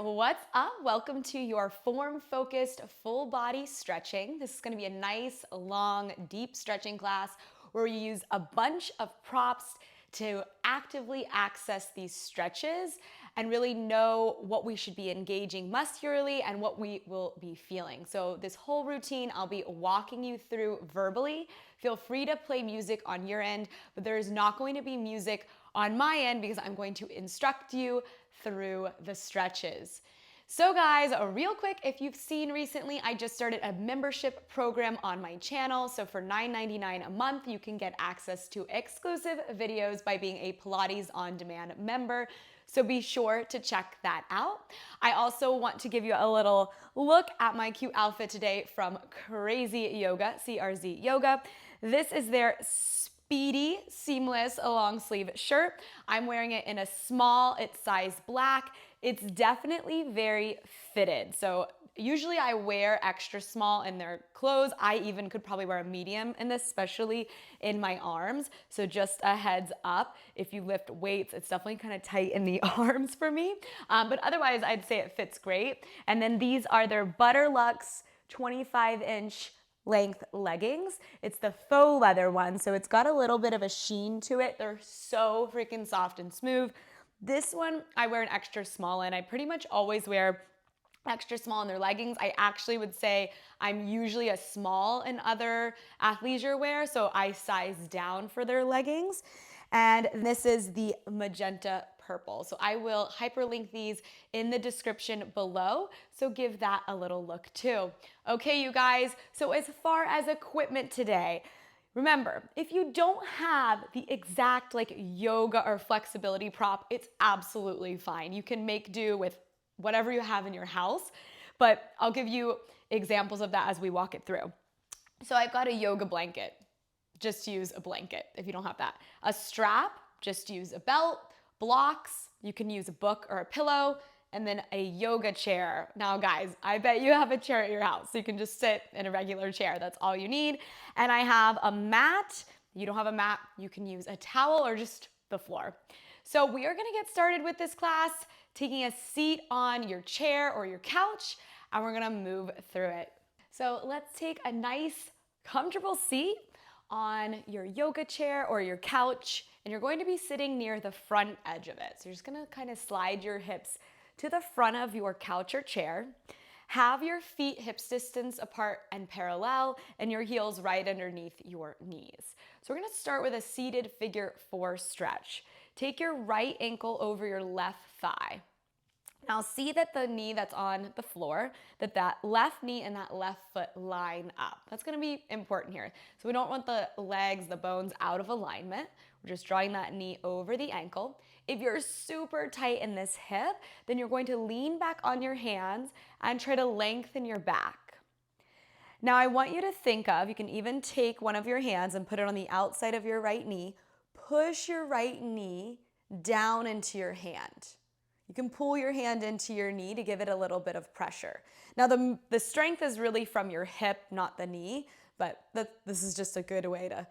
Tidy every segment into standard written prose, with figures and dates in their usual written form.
what's up? Welcome to your form-focused full body stretching. This is going to be a nice, long, deep stretching class where you use a bunch of props to actively access these stretches and really know what we should be engaging muscularly and what we will be feeling. So this whole routine, I'll be walking you through verbally. Feel free to play music on your end, but there is not going to be music on my end because I'm going to instruct you through the stretches. So guys, real quick, if you've seen recently, I just started a membership program on my channel. So for $9.99 a month, you can get access to exclusive videos by being a Pilates On Demand member. So be sure to check that out. I also want to give you a little look at my cute outfit today from Crazy Yoga, CRZ Yoga. This is their speedy, seamless, long sleeve shirt. I'm wearing it in a small, it's size black. It's definitely very fitted. So usually I wear extra small in their clothes. I even could probably wear a medium in this, especially in my arms. So just a heads up, if you lift weights, it's definitely kind of tight in the arms for me. But otherwise, I'd say it fits great. And then these are their Butterlux 25-inch length leggings. It's the faux leather one, so it's got a little bit of a sheen to it. They're so freaking soft and smooth. This one I wear an extra small in. I pretty much always wear extra small in their leggings. I actually would say I'm usually a small in other athleisure wear, so I size down for their leggings. And this is the magenta purple. So I will hyperlink these in the description below, so give that a little look too. Okay, you guys, so as far as equipment today, remember, if you don't have the exact like yoga or flexibility prop, it's absolutely fine. You can make do with whatever you have in your house, but I'll give you examples of that as we walk it through. So I've got a yoga blanket. Just use a blanket if you don't have that. A strap, just use a belt. Blocks, you can use a book or a pillow. And then a yoga chair. Now guys, I bet you have a chair at your house. So you can just sit in a regular chair. That's all you need. And I have a mat. You don't have a mat, you can use a towel or just the floor. So we are gonna get started with this class, taking a seat on your chair or your couch, and we're gonna move through it. So let's take a nice, comfortable seat on your yoga chair or your couch, and you're going to be sitting near the front edge of it. So you're just gonna kind of slide your hips to the front of your couch or chair. Have your feet hips distance apart and parallel, and your heels right underneath your knees. So we're gonna start with a seated figure 4 stretch. Take your right ankle over your left thigh. Now see that the knee that's on the floor, that left knee and that left foot line up. That's gonna be important here. So we don't want the legs, the bones out of alignment. We're just drawing that knee over the ankle. If you're super tight in this hip, then you're going to lean back on your hands and try to lengthen your back. Now I want you to think of, you can even take one of your hands and put it on the outside of your right knee. Push your right knee down into your hand. You can pull your hand into your knee to give it a little bit of pressure. Now the strength is really from your hip, not the knee, but this is just a good way to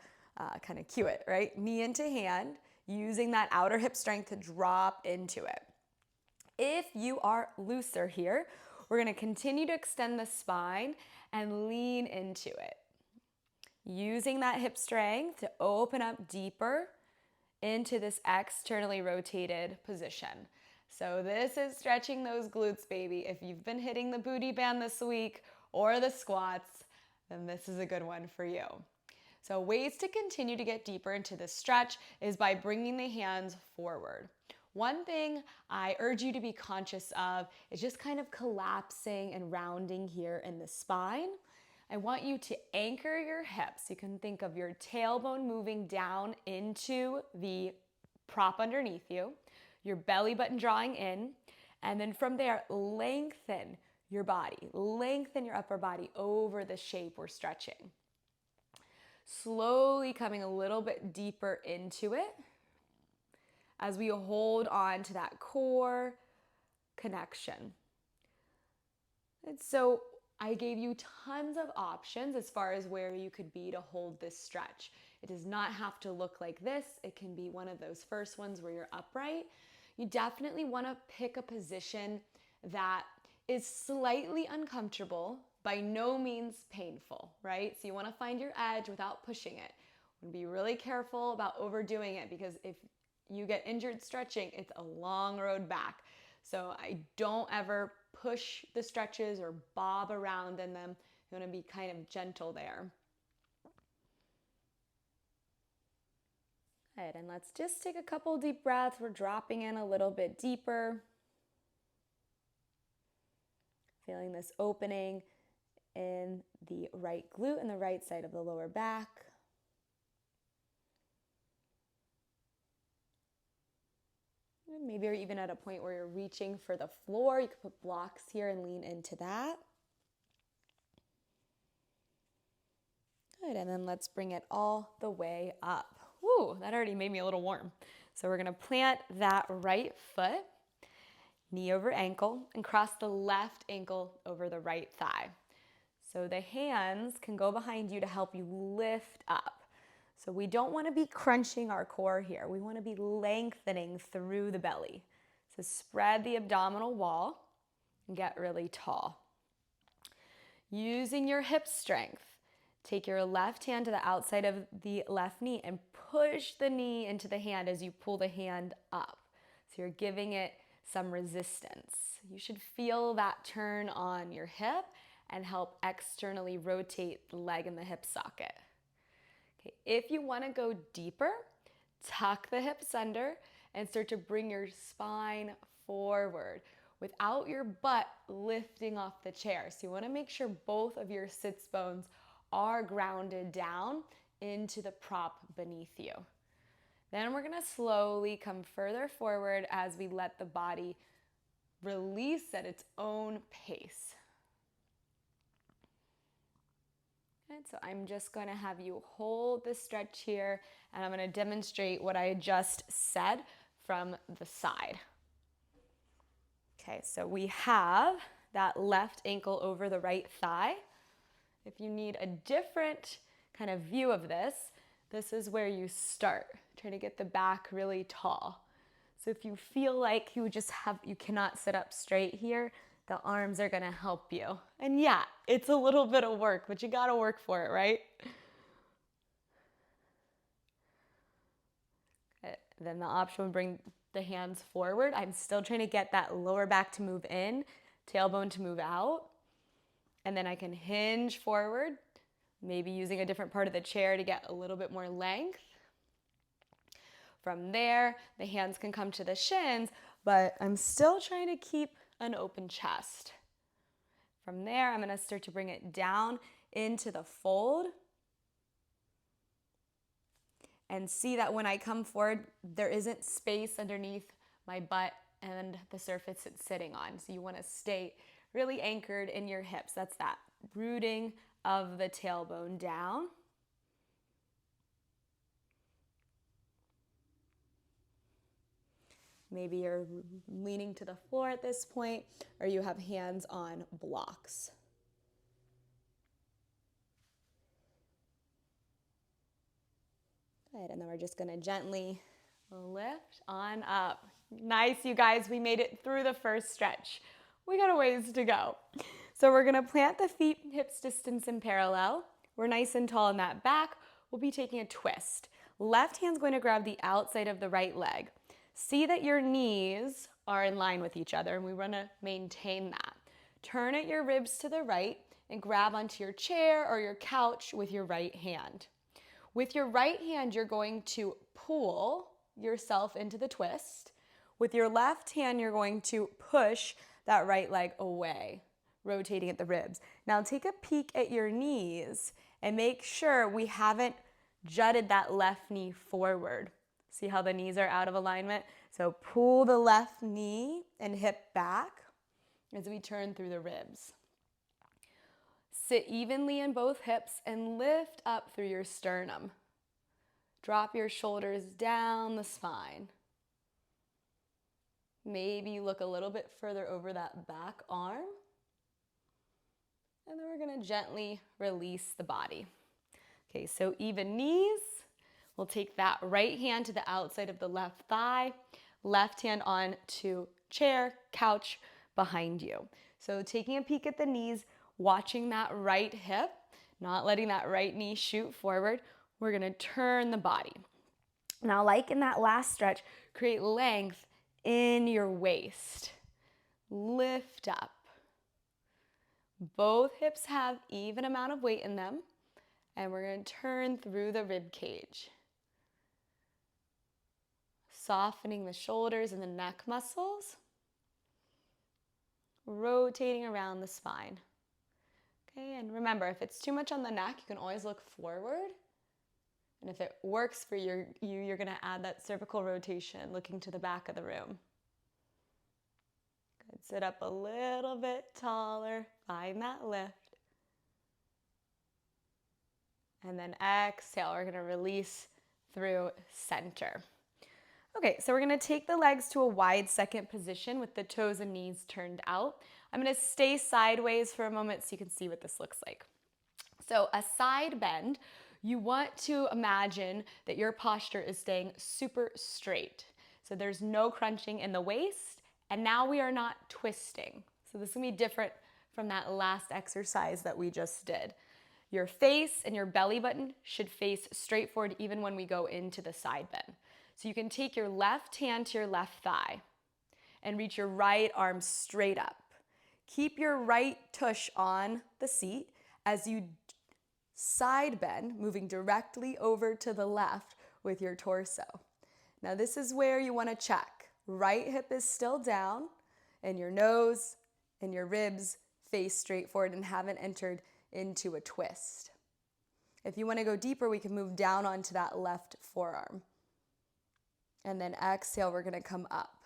kind of cue it, right? Knee into hand, using that outer hip strength to drop into it. If you are looser here, we're gonna continue to extend the spine and lean into it. Using that hip strength to open up deeper into this externally rotated position. So this is stretching those glutes, baby. If you've been hitting the booty band this week or the squats, then this is a good one for you. So ways to continue to get deeper into this stretch is by bringing the hands forward. One thing I urge you to be conscious of is just kind of collapsing and rounding here in the spine. I want you to anchor your hips. You can think of your tailbone moving down into the prop underneath you, your belly button drawing in, and then from there, lengthen your body, lengthen your upper body over the shape we're stretching. Slowly coming a little bit deeper into it as we hold on to that core connection. And so I gave you tons of options as far as where you could be to hold this stretch. It does not have to look like this. It can be one of those first ones where you're upright. You definitely want to pick a position that is slightly uncomfortable, by no means painful, right? So you want to find your edge without pushing it. Be really careful about overdoing it, because if you get injured stretching, it's a long road back. So I don't ever push the stretches or bob around in them. You want to be kind of gentle there. Good, and let's just take a couple deep breaths. We're dropping in a little bit deeper. Feeling this opening in the right glute and the right side of the lower back. And maybe you're even at a point where you're reaching for the floor. You could put blocks here and lean into that. Good, and then let's bring it all the way up. Woo, that already made me a little warm. So we're gonna plant that right foot, knee over ankle, and cross the left ankle over the right thigh. So the hands can go behind you to help you lift up. So we don't want to be crunching our core here. We want to be lengthening through the belly. So spread the abdominal wall and get really tall. Using your hip strength, take your left hand to the outside of the left knee and push the knee into the hand as you pull the hand up. So you're giving it some resistance. You should feel that turn on your hip and help externally rotate the leg and the hip socket. Okay, if you want to go deeper, tuck the hips under and start to bring your spine forward without your butt lifting off the chair. So you want to make sure both of your sits bones are grounded down into the prop beneath you. Then we're going to slowly come further forward as we let the body release at its own pace. And so I'm just going to have you hold the stretch here, and I'm going to demonstrate what I just said from the side. Okay, so we have that left ankle over the right thigh. If you need a different kind of view of this, this is where you start. Try to get the back really tall. So if you feel like you cannot sit up straight here, the arms are gonna help you. And yeah, it's a little bit of work, but you gotta work for it, right? Then the option would bring the hands forward. I'm still trying to get that lower back to move in, tailbone to move out. And then I can hinge forward, maybe using a different part of the chair to get a little bit more length. From there, the hands can come to the shins, but I'm still trying to keep an open chest. From there, I'm going to start to bring it down into the fold. And see that when I come forward, there isn't space underneath my butt and the surface it's sitting on. So you want to stay really anchored in your hips. That's that rooting of the tailbone down. Maybe you're leaning to the floor at this point, or you have hands on blocks. Good, and then we're just gonna gently lift on up. Nice, you guys, we made it through the first stretch. We got a ways to go. So we're gonna plant the feet hips distance in parallel. We're nice and tall in that back. We'll be taking a twist. Left hand's going to grab the outside of the right leg. See that your knees are in line with each other, and we want to maintain that. Turn at your ribs to the right and grab onto your chair or your couch with your right hand. With your right hand, you're going to pull yourself into the twist. With your left hand, you're going to push that right leg away, rotating at the ribs. Now take a peek at your knees and make sure we haven't jutted that left knee forward. See how the knees are out of alignment? So pull the left knee and hip back as we turn through the ribs. Sit evenly in both hips and lift up through your sternum. Drop your shoulders down the spine. Maybe look a little bit further over that back arm. And then we're going to gently release the body. Okay, so even knees. We'll take that right hand to the outside of the left thigh, left hand on to chair, couch, behind you. So taking a peek at the knees, watching that right hip, not letting that right knee shoot forward. We're gonna turn the body. Now, like in that last stretch, create length in your waist. Lift up. Both hips have even amount of weight in them, and we're going to turn through the rib cage. Softening the shoulders and the neck muscles. Rotating around the spine. Okay, and remember, if it's too much on the neck, you can always look forward. And if it works for you're going to add that cervical rotation, looking to the back of the room. Good. Sit up a little bit taller. Find that lift. And then exhale. We're going to release through center. Okay, so we're going to take the legs to a wide second position with the toes and knees turned out. I'm going to stay sideways for a moment so you can see what this looks like. So a side bend, you want to imagine that your posture is staying super straight. So there's no crunching in the waist, and now we are not twisting. So this is going to be different from that last exercise that we just did. Your face and your belly button should face straight forward even when we go into the side bend. So you can take your left hand to your left thigh and reach your right arm straight up. Keep your right tush on the seat as you side bend, moving directly over to the left with your torso. Now this is where you want to check. Right hip is still down and your nose and your ribs face straight forward and haven't entered into a twist. If you want to go deeper, we can move down onto that left forearm. And then exhale, we're going to come up.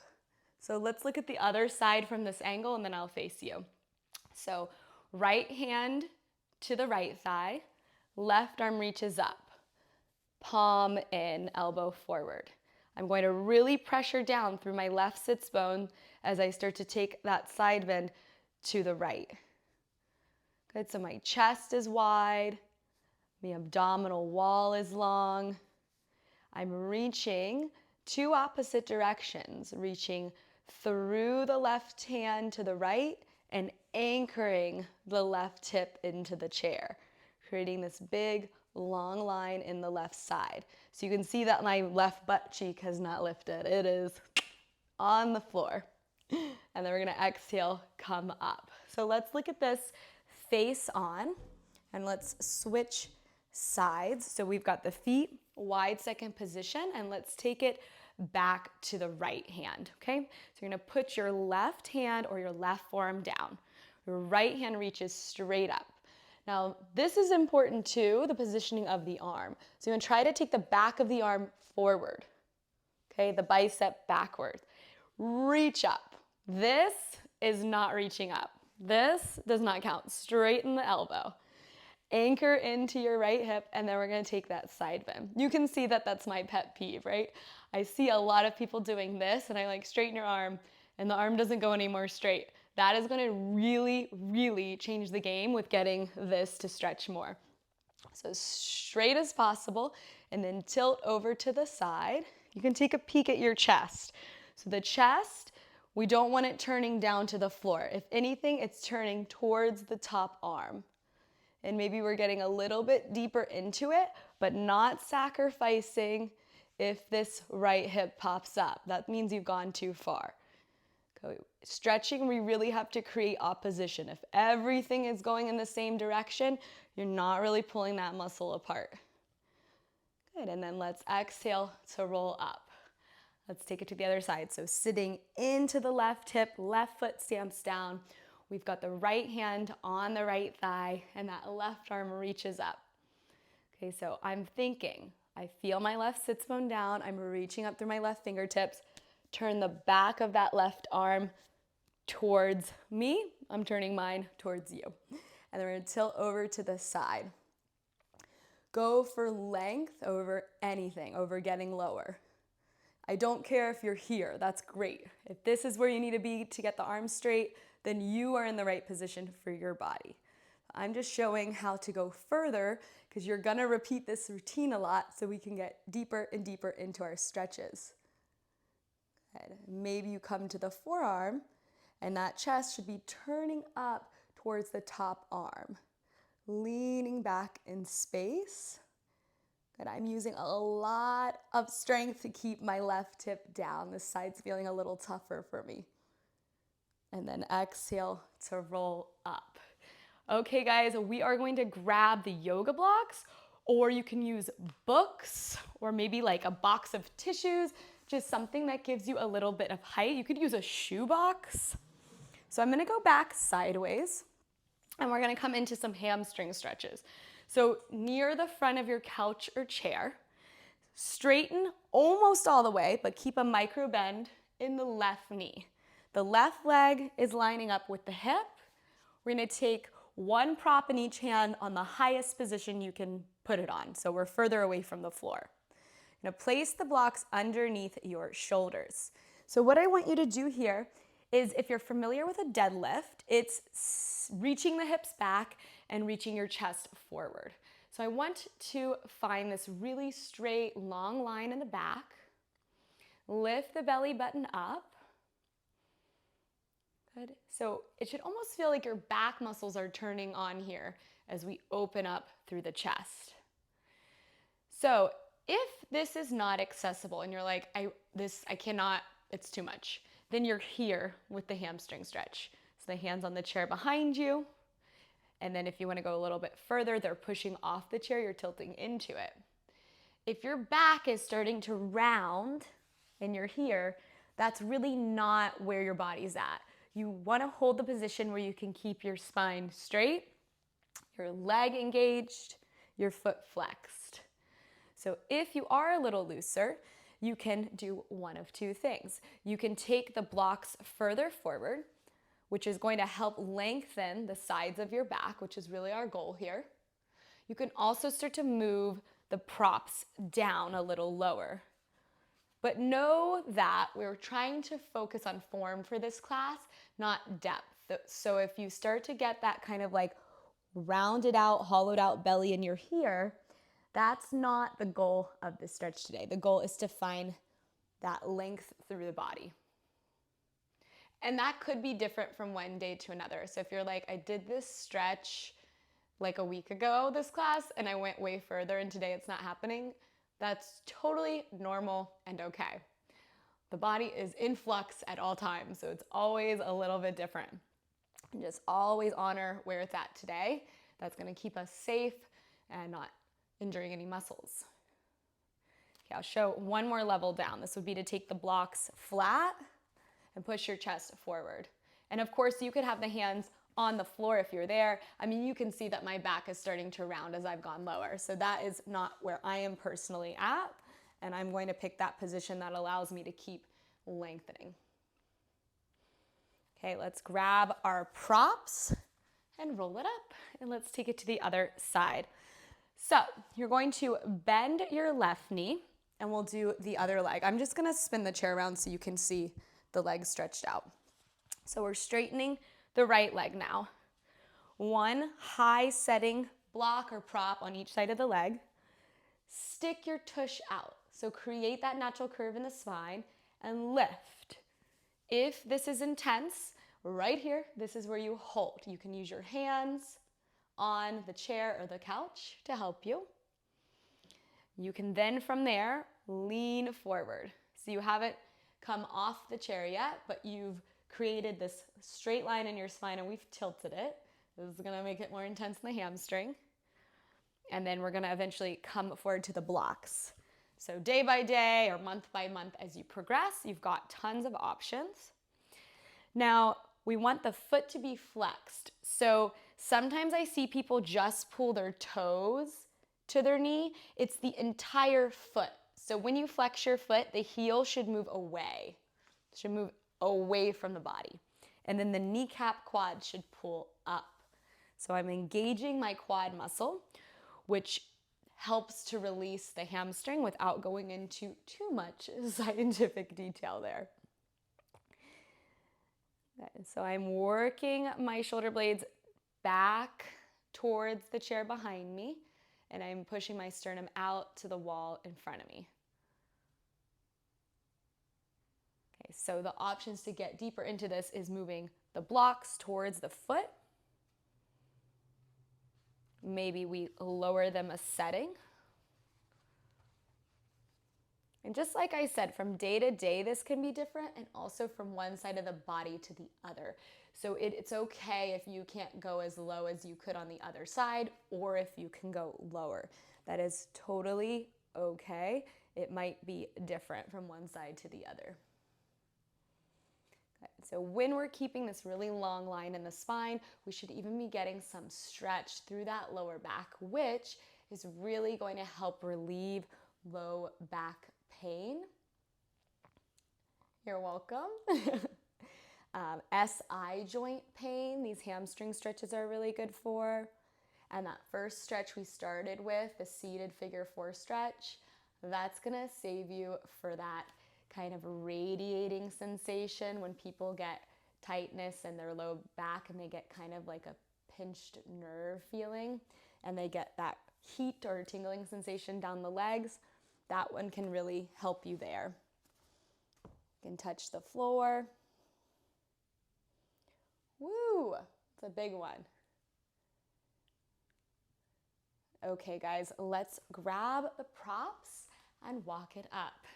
So let's look at the other side from this angle and then I'll face you. So right hand to the right thigh, left arm reaches up, palm in, elbow forward. I'm going to really pressure down through my left sits bone as I start to take that side bend to the right. Good, so my chest is wide, the abdominal wall is long. I'm reaching two opposite directions, reaching through the left hand to the right and anchoring the left hip into the chair, creating this big long line in the left side. So you can see that my left butt cheek has not lifted. It is on the floor. And then we're gonna exhale, come up. So let's look at this face on and let's switch sides. So we've got the feet, wide second position, and let's take it back to the right hand, okay? So you're gonna put your left hand or your left forearm down. Your right hand reaches straight up. Now, this is important too, the positioning of the arm. So you're gonna try to take the back of the arm forward, okay? The bicep backward. Reach up. This is not reaching up. This does not count. Straighten the elbow. Anchor into your right hip, and then we're gonna take that side bend. You can see that that's my pet peeve, right? I see a lot of people doing this, and I like straighten your arm, and the arm doesn't go any more straight. That is gonna really, really change the game with getting this to stretch more. So as straight as possible, and then tilt over to the side. You can take a peek at your chest. So the chest, we don't want it turning down to the floor. If anything, it's turning towards the top arm. And maybe we're getting a little bit deeper into it, but not sacrificing if this right hip pops up. That means you've gone too far. Okay. Stretching, we really have to create opposition. If everything is going in the same direction, you're not really pulling that muscle apart. Good, and then let's exhale to roll up. Let's take it to the other side. So sitting into the left hip, left foot stamps down. We've got the right hand on the right thigh, and that left arm reaches up. Okay, so I'm thinking, I feel my left sits bone down, I'm reaching up through my left fingertips, turn the back of that left arm towards me, I'm turning mine towards you. And then we're gonna tilt over to the side. Go for length over anything, over getting lower. I don't care if you're here, that's great. If this is where you need to be to get the arms straight, then you are in the right position for your body. I'm just showing how to go further because you're gonna repeat this routine a lot so we can get deeper and deeper into our stretches. Good. Maybe you come to the forearm And that chest should be turning up towards the top arm. Leaning back in space. Good, I'm using a lot of strength to keep my left hip down. This side's feeling a little tougher for me. And then exhale to roll up. Okay guys, we are going to grab the yoga blocks, or you can use books, or maybe like a box of tissues, just something that gives you a little bit of height. You could use a shoe box. So I'm gonna go back sideways, and we're gonna come into some hamstring stretches. So near the front of your couch or chair, straighten almost all the way, but keep a micro bend in the left knee. The left leg is lining up with the hip. We're gonna take one prop in each hand on the highest position you can put it on. So we're further away from the floor. You're gonna place the blocks underneath your shoulders. So what I want you to do here is, if you're familiar with a deadlift, it's reaching the hips back and reaching your chest forward. So I want to find this really straight, long line in the back. Lift the belly button up. Good. So it should almost feel like your back muscles are turning on here as we open up through the chest. So if this is not accessible and you're like, I cannot, it's too much, then you're here with the hamstring stretch. So the hands on the chair behind you. And then if you want to go a little bit further, they're pushing off the chair, you're tilting into it. If your back is starting to round and you're here, that's really not where your body's at. You want to hold the position where you can keep your spine straight, your leg engaged, your foot flexed. So if you are a little looser, you can do one of two things. You can take the blocks further forward, which is going to help lengthen the sides of your back, which is really our goal here. You can also start to move the props down a little lower. But know that we're trying to focus on form for this class, not depth. So if you start to get that kind of like rounded out, hollowed out belly and you're here, that's not the goal of this stretch today. The goal is to find that length through the body. And that could be different from one day to another. So if you're like, I did this stretch like a week ago, this class, and I went way further and today it's not happening, that's totally normal and okay. The body is in flux at all times, so it's always a little bit different. And just always honor where it's at today. That's gonna keep us safe and not injuring any muscles. Okay, I'll show one more level down. This would be to take the blocks flat and push your chest forward. And of course, you could have the hands on the floor if you're there. I mean, you can see that my back is starting to round as I've gone lower. So that is not where I am personally at. And I'm going to pick that position that allows me to keep lengthening. Okay, let's grab our props and roll it up. And let's take it to the other side. So you're going to bend your left knee and we'll do the other leg. I'm just gonna spin the chair around so you can see the legs stretched out. So we're straightening the right leg now. One high setting block or prop on each side of the leg. Stick your tush out. So create that natural curve in the spine and lift. If this is intense, right here, this is where you hold. You can use your hands on the chair or the couch to help you. You can then from there lean forward. So you haven't come off the chair yet, but you've created this straight line in your spine and we've tilted it. This is gonna make it more intense in the hamstring. And then we're gonna eventually come forward to the blocks. So day by day or month by month as you progress, you've got tons of options. Now, we want the foot to be flexed. So sometimes I see people just pull their toes to their knee. It's the entire foot. So when you flex your foot, the heel should move away. It should move away from the body. And then the kneecap quad should pull up. So I'm engaging my quad muscle, which helps to release the hamstring without going into too much scientific detail there. So I'm working my shoulder blades back towards the chair behind me, and I'm pushing my sternum out to the wall in front of me. Okay, So the options to get deeper into this is moving the blocks towards the foot. Maybe we lower them a setting. And just like I said, from day to day, this can be different, and also from one side of the body to the other. So it's okay if you can't go as low as you could on the other side, or if you can go lower. That is totally okay. It might be different from one side to the other. Okay. So when we're keeping this really long line in the spine, we should even be getting some stretch through that lower back, which is really going to help relieve low back pain. You're welcome. SI joint pain, these hamstring stretches are really good for. And that first stretch we started with, the seated figure 4 stretch, that's gonna save you for that kind of radiating sensation when people get tightness in their low back and they get kind of like a pinched nerve feeling and they get that heat or tingling sensation down the legs. That one can really help you there. You can touch the floor. Woo, it's a big one. Okay, guys, let's grab the props and walk it up.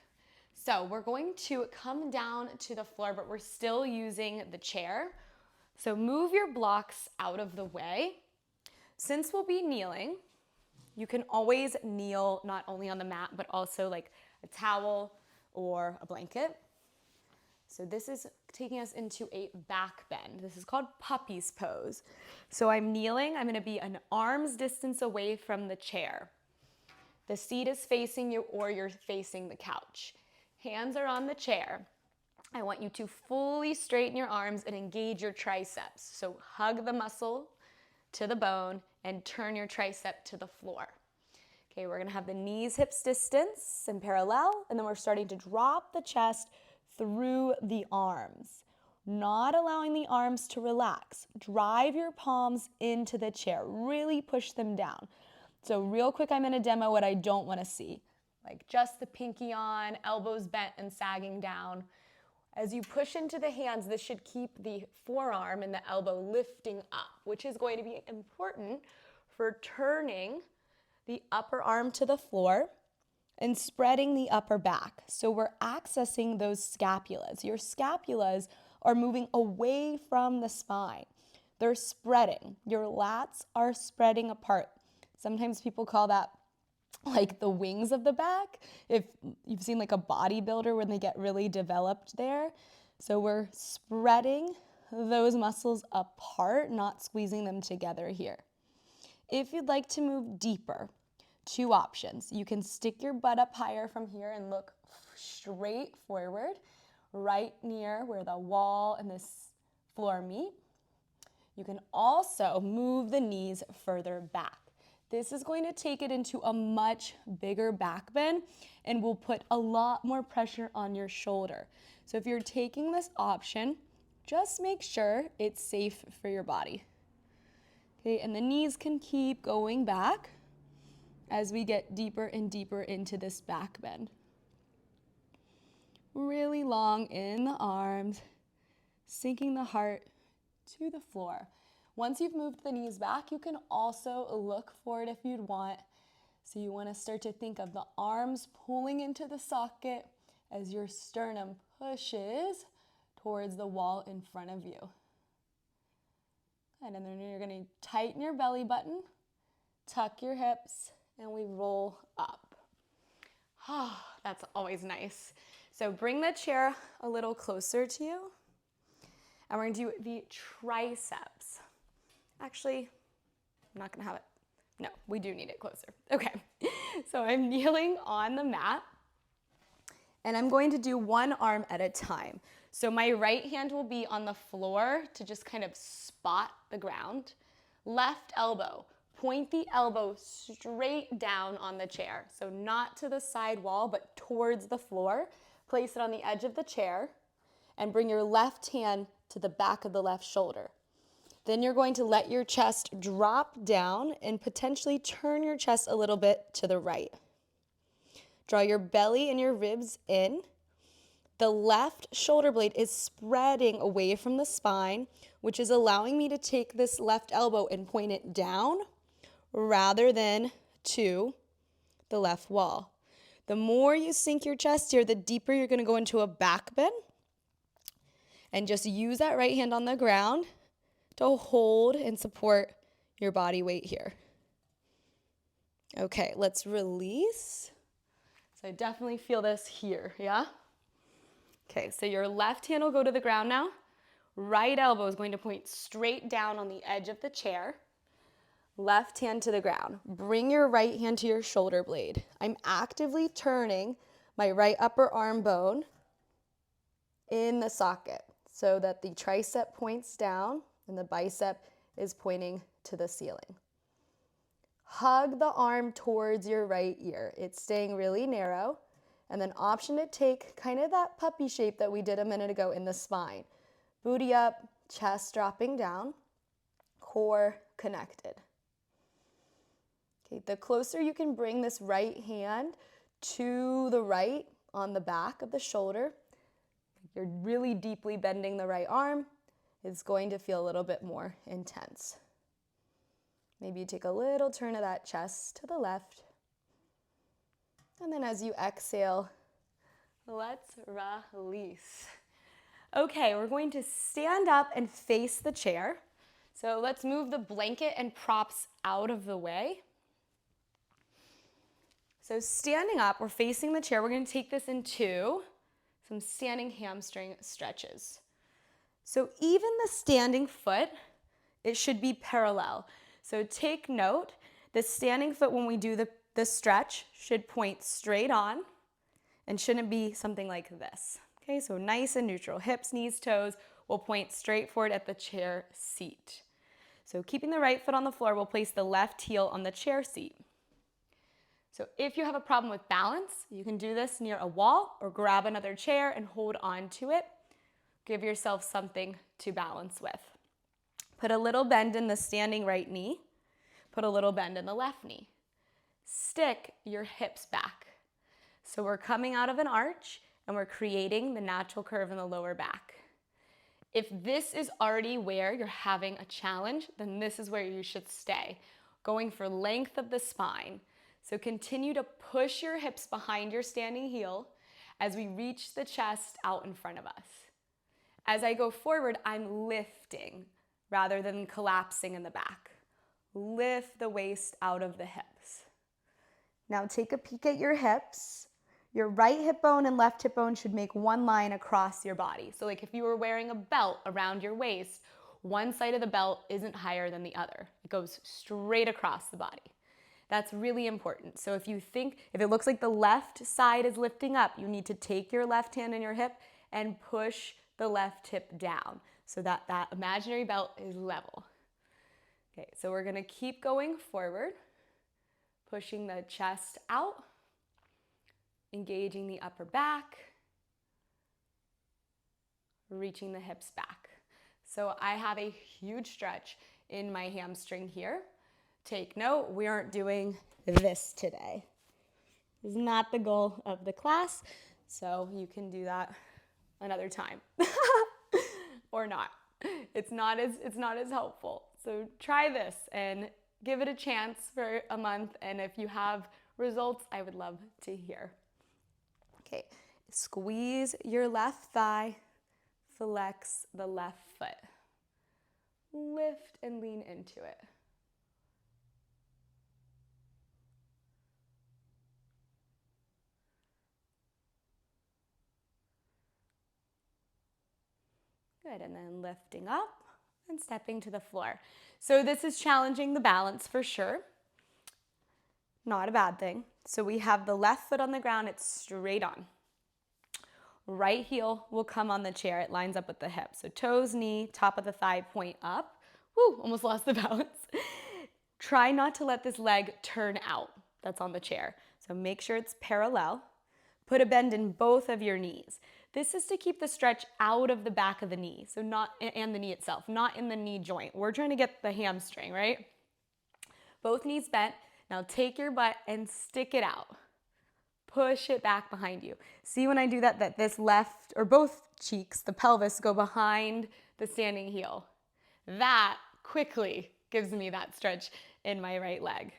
So we're going to come down to the floor, but we're still using the chair. So move your blocks out of the way. Since we'll be kneeling, you can always kneel not only on the mat, but also like a towel or a blanket. So this is taking us into a back bend. This is called puppy's pose. So I'm kneeling. I'm going to be an arm's distance away from the chair. The seat is facing you or you're facing the couch. Hands are on the chair. I want you to fully straighten your arms and engage your triceps. So hug the muscle to the bone and turn your tricep to the floor. Okay, we're going to have the knees, hips distance and parallel, and then we're starting to drop the chest through the arms, not allowing the arms to relax. Drive your palms into the chair. Really push them down. So real quick, I'm going to demo what I don't want to see. Like just the pinky on, elbows bent and sagging down. As you push into the hands, this should keep the forearm and the elbow lifting up, which is going to be important for turning the upper arm to the floor and spreading the upper back. So we're accessing those scapulas. Your scapulas are moving away from the spine. They're spreading. Your lats are spreading apart. Sometimes people call that like the wings of the back. If you've seen like a bodybuilder when they get really developed there. So we're spreading those muscles apart, not squeezing them together here. If you'd like to move deeper, 2 options. You can stick your butt up higher from here and look straight forward, right near where the wall and this floor meet. You can also move the knees further back. This is going to take it into a much bigger back bend and will put a lot more pressure on your shoulder. So if you're taking this option, just make sure it's safe for your body. Okay, and the knees can keep going back as we get deeper and deeper into this back bend. Really long in the arms, sinking the heart to the floor. Once you've moved the knees back, you can also look forward if you'd want. So you want to start to think of the arms pulling into the socket as your sternum pushes towards the wall in front of you. And then you're going to tighten your belly button, tuck your hips, and we roll up. Oh, that's always nice. So bring the chair a little closer to you. And we're going to do the triceps. Actually, I'm not going to have it. No, we do need it closer. Okay. So I'm kneeling on the mat. And I'm going to do one arm at a time. So my right hand will be on the floor to just kind of spot the ground. Left elbow. Point the elbow straight down on the chair. So not to the side wall, but towards the floor. Place it on the edge of the chair and bring your left hand to the back of the left shoulder. Then you're going to let your chest drop down and potentially turn your chest a little bit to the right. Draw your belly and your ribs in. The left shoulder blade is spreading away from the spine, which is allowing me to take this left elbow and point it down rather than to the left wall. The more you sink your chest here, the deeper you're going to go into a back bend. And just use that right hand on the ground to hold and support your body weight here. Okay, let's release. So I definitely feel this here, yeah? Okay, so your left hand will go to the ground now. Right elbow is going to point straight down on the edge of the chair. Left hand to the ground. Bring your right hand to your shoulder blade. I'm actively turning my right upper arm bone in the socket so that the tricep points down and the bicep is pointing to the ceiling. Hug the arm towards your right ear. It's staying really narrow. And then option to take kind of that puppy shape that we did a minute ago in the spine. Booty up, chest dropping down, core connected. Okay, the closer you can bring this right hand to the right on the back of the shoulder, you're really deeply bending the right arm, it's going to feel a little bit more intense. Maybe you take a little turn of that chest to the left. And then as you exhale, let's release. Okay, we're going to stand up and face the chair. So let's move the blanket and props out of the way. So standing up, we're facing the chair. We're going to take this into some standing hamstring stretches. So even the standing foot, it should be parallel. So take note, the standing foot when we do the stretch should point straight on and shouldn't be something like this. Okay, so nice and neutral. Hips, knees, toes will point straight forward at the chair seat. So keeping the right foot on the floor, we'll place the left heel on the chair seat. So if you have a problem with balance, you can do this near a wall or grab another chair and hold on to it. Give yourself something to balance with. Put a little bend in the standing right knee. Put a little bend in the left knee. Stick your hips back. So we're coming out of an arch and we're creating the natural curve in the lower back. If this is already where you're having a challenge, then this is where you should stay, going for length of the spine. So continue to push your hips behind your standing heel as we reach the chest out in front of us. As I go forward, I'm lifting rather than collapsing in the back. Lift the waist out of the hips. Now take a peek at your hips. Your right hip bone and left hip bone should make one line across your body. So like if you were wearing a belt around your waist, one side of the belt isn't higher than the other. It goes straight across the body. That's really important. So if it looks like the left side is lifting up, you need to take your left hand in your hip and push the left hip down so that that imaginary belt is level. Okay, so we're gonna keep going forward, pushing the chest out, engaging the upper back, reaching the hips back. So I have a huge stretch in my hamstring here. Take note, we aren't doing this today. This is not the goal of the class, so you can do that another time. Or not. It's not as helpful. So try this and give it a chance for a month, and if you have results, I would love to hear. Okay, squeeze your left thigh, flex the left foot. Lift and lean into it. Good, and then lifting up and stepping to the floor. So this is challenging the balance for sure. Not a bad thing. So we have the left foot on the ground, it's straight on. Right heel will come on the chair, it lines up with the hip. So toes, knee, top of the thigh point up. Woo, almost lost the balance. Try not to let this leg turn out that's on the chair. So make sure it's parallel. Put a bend in both of your knees. This is to keep the stretch out of the back of the knee, so and the knee itself, not in the knee joint. We're trying to get the hamstring, right? Both knees bent. Now take your butt and stick it out. push it back behind you. See when I do that, that this left, or both cheeks, the pelvis, go behind the standing heel. That quickly gives me that stretch in my right leg.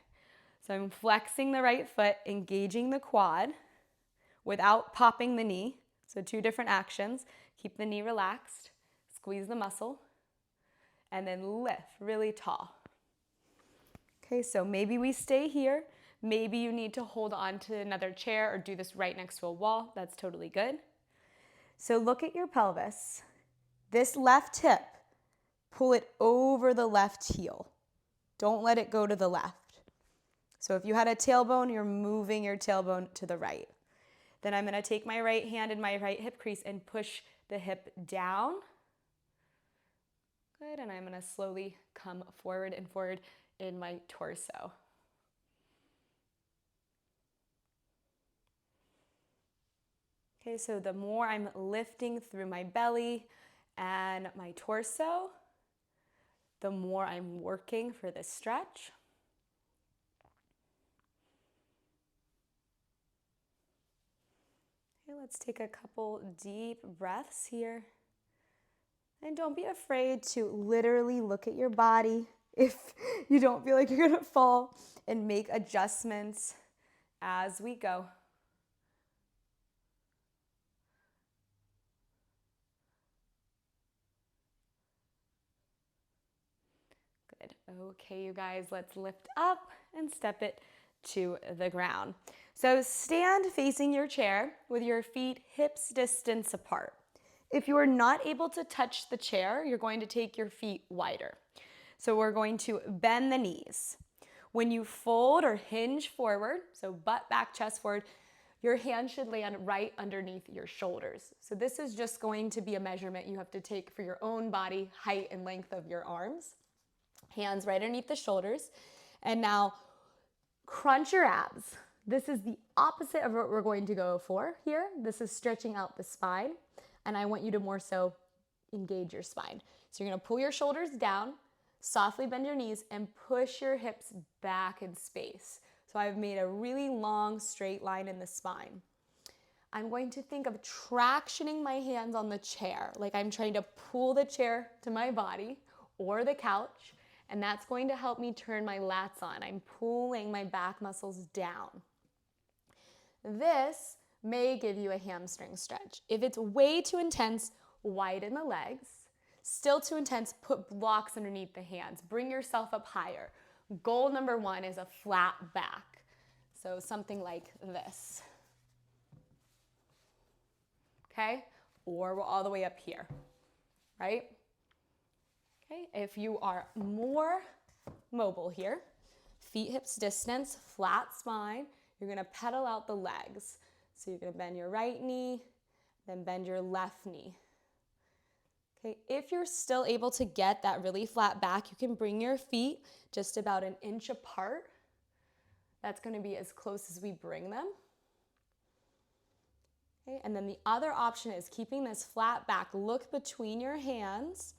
So I'm flexing the right foot, engaging the quad without popping the knee. So 2 different actions. Keep the knee relaxed, squeeze the muscle, and then lift really tall. Okay, so maybe we stay here. Maybe you need to hold on to another chair or do this right next to a wall. That's totally good. So look at your pelvis. This left hip, pull it over the left heel. Don't let it go to the left. So if you had a tailbone, you're moving your tailbone to the right. Then I'm going to take my right hand in my right hip crease and push the hip down. Good, and I'm going to slowly come forward and forward in my torso. Okay, so the more I'm lifting through my belly and my torso, the more I'm working for this stretch. Okay, let's take a couple deep breaths here. And don't be afraid to literally look at your body if you don't feel like you're gonna fall, and make adjustments as we go. Good. Okay, you guys, let's lift up and step it to the ground. So stand facing your chair with your feet hips distance apart. If you are not able to touch the chair, you're going to take your feet wider. So we're going to bend the knees. When you fold or hinge forward, so butt back, chest forward, your hand should land right underneath your shoulders. So this is just going to be a measurement you have to take for your own body height and length of your arms. Hands right underneath the shoulders. And now crunch your abs. This is the opposite of what we're going to go for here. This is stretching out the spine. And I want you to more so engage your spine. So you're going to pull your shoulders down, softly bend your knees, and push your hips back in space. So I've made a really long straight line in the spine. I'm going to think of tractioning my hands on the chair, like I'm trying to pull the chair to my body or the couch, and that's going to help me turn my lats on. I'm pulling my back muscles down. This may give you a hamstring stretch. If it's way too intense, widen the legs. Still too intense, put blocks underneath the hands. Bring yourself up higher. Goal number 1 is a flat back. So something like this. Okay? Or we're all the way up here, right? Okay, if you are more mobile here, feet hips distance, flat spine, you're gonna pedal out the legs. So you're gonna bend your right knee, then bend your left knee. Okay, if you're still able to get that really flat back, you can bring your feet just about an inch apart. That's gonna be as close as we bring them. Okay, and then the other option is keeping this flat back. Look between your hands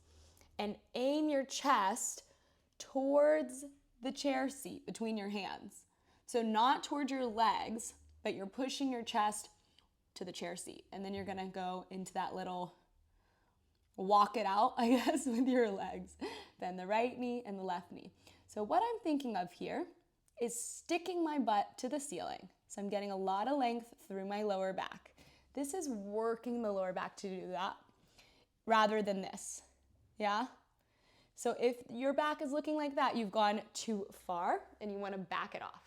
and aim your chest towards the chair seat between your hands. So not towards your legs, but you're pushing your chest to the chair seat. And then you're gonna go into that little walk it out, I guess, with your legs. Bend the right knee and the left knee. So what I'm thinking of here is sticking my butt to the ceiling. So I'm getting a lot of length through my lower back. This is working the lower back to do that rather than this, yeah? So if your back is looking like that, you've gone too far and you wanna back it off.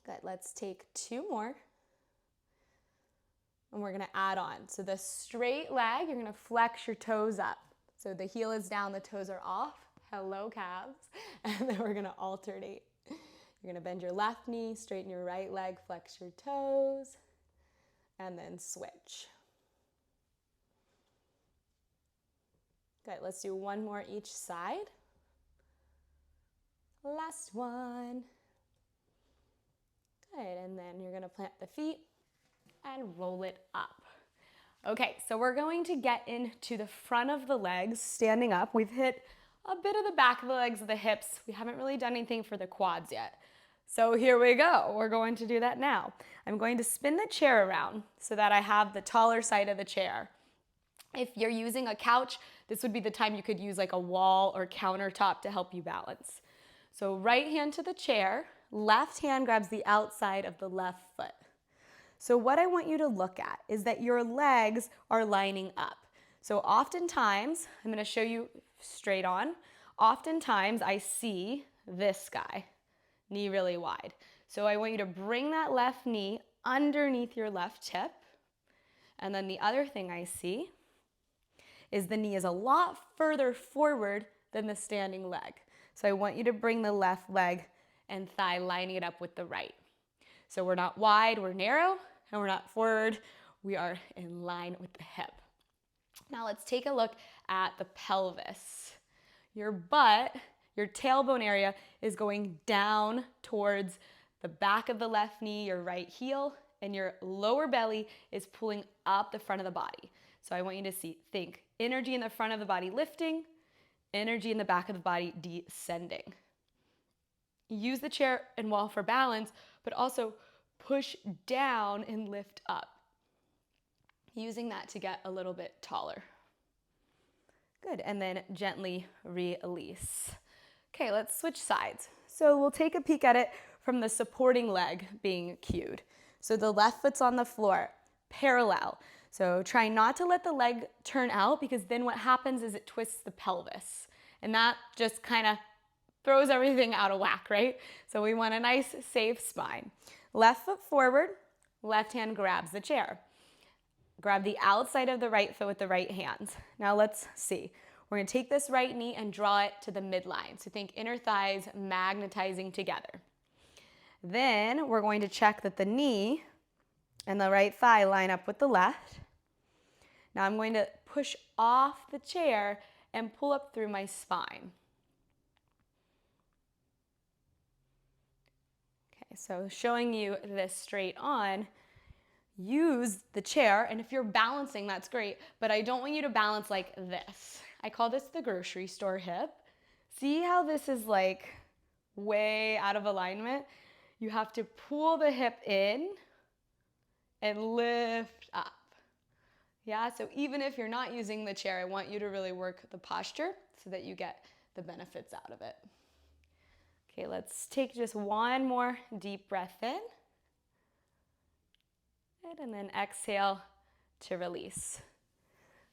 Good, let's take 2 more. And we're gonna add on. So the straight leg, you're gonna flex your toes up. So the heel is down, the toes are off. Hello, calves. And then we're gonna alternate. You're gonna bend your left knee, straighten your right leg, flex your toes, and then switch. Good, let's do 1 more each side. Last one. Good, and then you're gonna plant the feet and roll it up. Okay, so we're going to get into the front of the legs, standing up. We've hit a bit of the back of the legs, the hips. We haven't really done anything for the quads yet. So here we go. We're going to do that now. I'm going to spin the chair around so that I have the taller side of the chair. If you're using a couch, this would be the time you could use like a wall or countertop to help you balance. So right hand to the chair, left hand grabs the outside of the left foot. So what I want you to look at is that your legs are lining up. So oftentimes, I'm going to show you straight on, oftentimes I see this guy, knee really wide. So I want you to bring that left knee underneath your left hip. And then the other thing I see is the knee is a lot further forward than the standing leg. So I want you to bring the left leg and thigh lining it up with the right. So we're not wide, we're narrow, and we're not forward, we are in line with the hip. Now let's take a look at the pelvis. Your butt, your tailbone area is going down towards the back of the left knee, your right heel, and your lower belly is pulling up the front of the body. So I want you to think energy in the front of the body lifting, energy in the back of the body descending. Use the chair and wall for balance, but also push down and lift up. Using that to get a little bit taller. Good, and then gently release. Okay, let's switch sides. So we'll take a peek at it from the supporting leg being cued. So the left foot's on the floor, parallel. So try not to let the leg turn out because then what happens is it twists the pelvis. And that just kind of throws everything out of whack, right? So we want a nice, safe spine. Left foot forward, left hand grabs the chair. Grab the outside of the right foot with the right hand. Now let's see. We're going to take this right knee and draw it to the midline. So think inner thighs magnetizing together. Then we're going to check that the knee and the right thigh line up with the left. Now I'm going to push off the chair and pull up through my spine. Okay, so showing you this straight on, use the chair, and if you're balancing, that's great, but I don't want you to balance like this. I call this the grocery store hip. See how this is like way out of alignment? You have to pull the hip in and lift up. Yeah, so even if you're not using the chair, I want you to really work the posture so that you get the benefits out of it. Okay, let's take just one more deep breath in. And then exhale to release.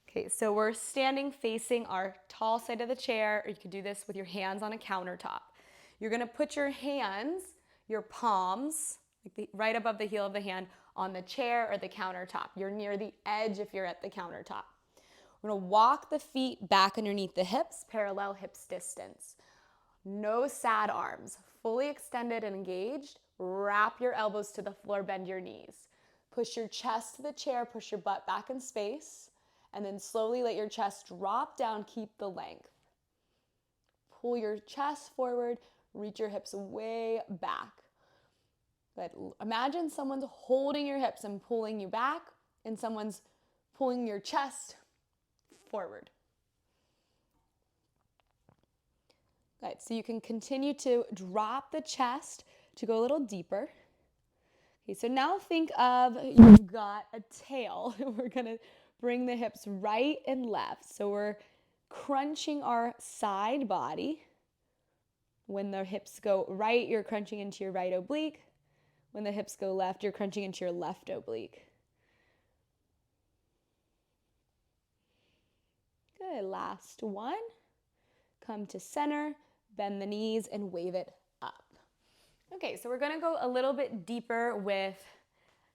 Okay, so we're standing facing our tall side of the chair, or you could do this with your hands on a countertop. You're gonna put your hands, your palms, like right above the heel of the hand, on the chair or the countertop. You're near the edge if you're at the countertop. We're gonna walk the feet back underneath the hips, parallel hips distance. No sad arms, fully extended and engaged. Wrap your elbows to the floor, bend your knees. Push your chest to the chair, push your butt back in space, and then slowly let your chest drop down, keep the length. Pull your chest forward, reach your hips way back. Good. Imagine someone's holding your hips and pulling you back, and someone's pulling your chest forward. Good. So you can continue to drop the chest to go a little deeper. Okay, so now think of you've got a tail. We're gonna bring the hips right and left. So we're crunching our side body. When the hips go right, you're crunching into your right oblique. When the hips go left, you're crunching into your left oblique. Good, last one. Come to center, bend the knees and wave it up. Okay, so we're gonna go a little bit deeper with,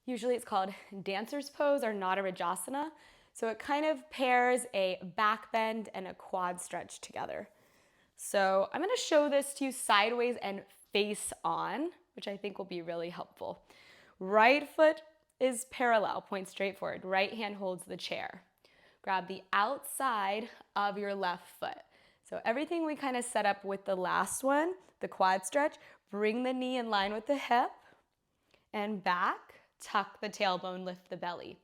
usually it's called dancer's pose or Nadarajasana. So it kind of pairs a back bend and a quad stretch together. So I'm gonna show this to you sideways and face on, which I think will be really helpful. Right foot is parallel, point straight forward. Right hand holds the chair. Grab the outside of your left foot. So everything we kind of set up with the last one, the quad stretch, bring the knee in line with the hip and back, tuck the tailbone, lift the belly.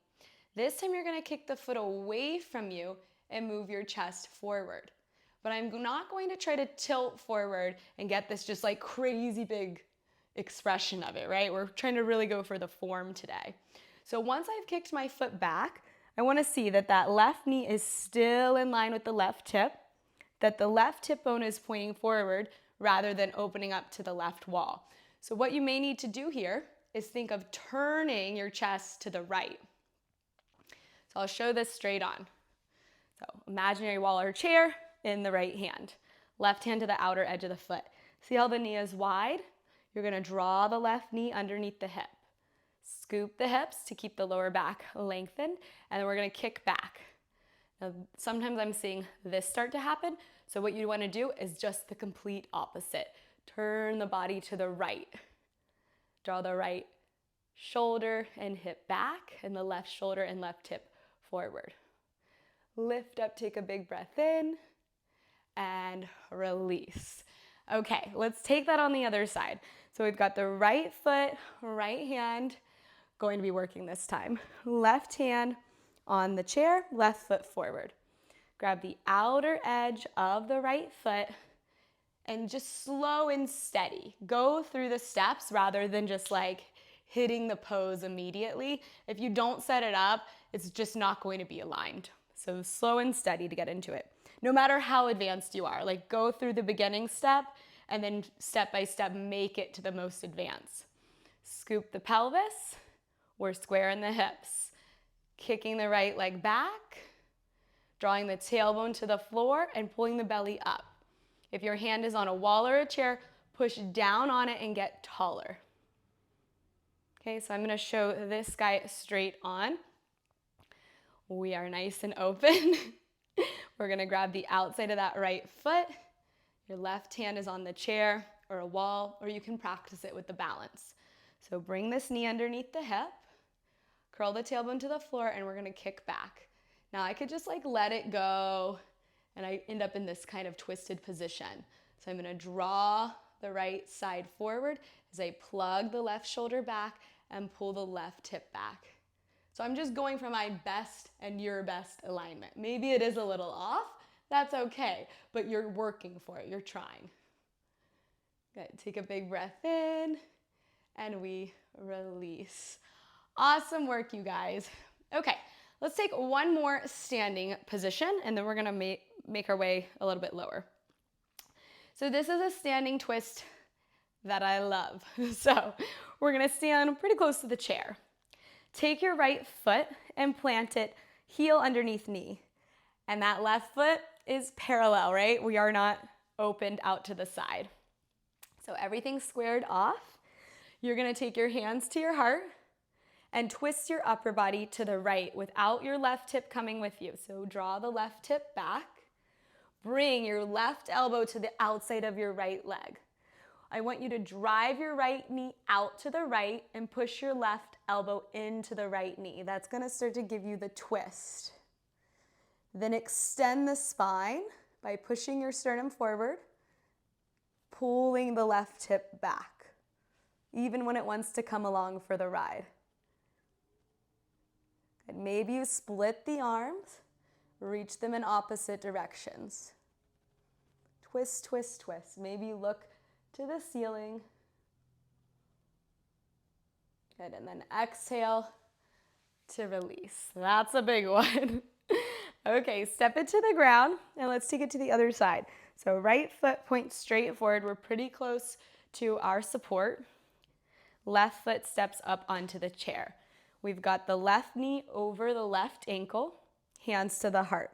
This time you're gonna kick the foot away from you and move your chest forward. But I'm not going to try to tilt forward and get this just like crazy big expression of it, right? We're trying to really go for the form today. So once I've kicked my foot back, I want to see that that left knee is still in line with the left hip, that the left hip bone is pointing forward rather than opening up to the left wall. So what you may need to do here is think of turning your chest to the right. So I'll show this straight on. So imaginary wall or chair in the right hand. Left hand to the outer edge of the foot. See how the knee is wide? You're going to draw the left knee underneath the hip. Scoop the hips to keep the lower back lengthened, and then we're going to kick back. Now, sometimes I'm seeing this start to happen, so what you want to do is just the complete opposite. Turn the body to the right. Draw the right shoulder and hip back, and the left shoulder and left hip forward. Lift up, take a big breath in, and release. Okay, let's take that on the other side. So we've got the right foot, right hand, going to be working this time. Left hand on the chair, left foot forward. Grab the outer edge of the right foot and just slow and steady. Go through the steps rather than just like hitting the pose immediately. If you don't set it up, it's just not going to be aligned. So slow and steady to get into it. No matter how advanced you are, like go through the beginning step and then step by step make it to the most advanced. Scoop the pelvis. We're squaring the hips. Kicking the right leg back. Drawing the tailbone to the floor and pulling the belly up. If your hand is on a wall or a chair, push down on it and get taller. Okay, so I'm going to show this guy straight on. We are nice and open. We're going to grab the outside of that right foot. Your left hand is on the chair or a wall, or you can practice it with the balance. So bring this knee underneath the hip, curl the tailbone to the floor, and we're going to kick back. Now I could just like let it go, and I end up in this kind of twisted position. So I'm going to draw the right side forward as I plug the left shoulder back and pull the left hip back. So I'm just going for my best and your best alignment. Maybe it is a little off. That's okay, but you're working for it. You're trying. Good. Take a big breath in, and we release. Awesome work, you guys. Okay, let's take one more standing position, and then we're going to make our way a little bit lower. So this is a standing twist that I love. So we're going to stand pretty close to the chair. Take your right foot and plant it heel underneath knee. And that left foot is parallel, right? We are not opened out to the side. So everything's squared off. You're going to take your hands to your heart and twist your upper body to the right without your left hip coming with you. So draw the left hip back. Bring your left elbow to the outside of your right leg. I want you to drive your right knee out to the right and push your left elbow into the right knee. That's going to start to give you the twist. Then extend the spine by pushing your sternum forward, pulling the left hip back, even when it wants to come along for the ride. And maybe you split the arms, reach them in opposite directions. Twist, twist, twist. Maybe you look to the ceiling. Good, and then exhale to release. That's a big one. Okay, step it to the ground, and let's take it to the other side. So right foot points straight forward. We're pretty close to our support. Left foot steps up onto the chair. We've got the left knee over the left ankle, hands to the heart.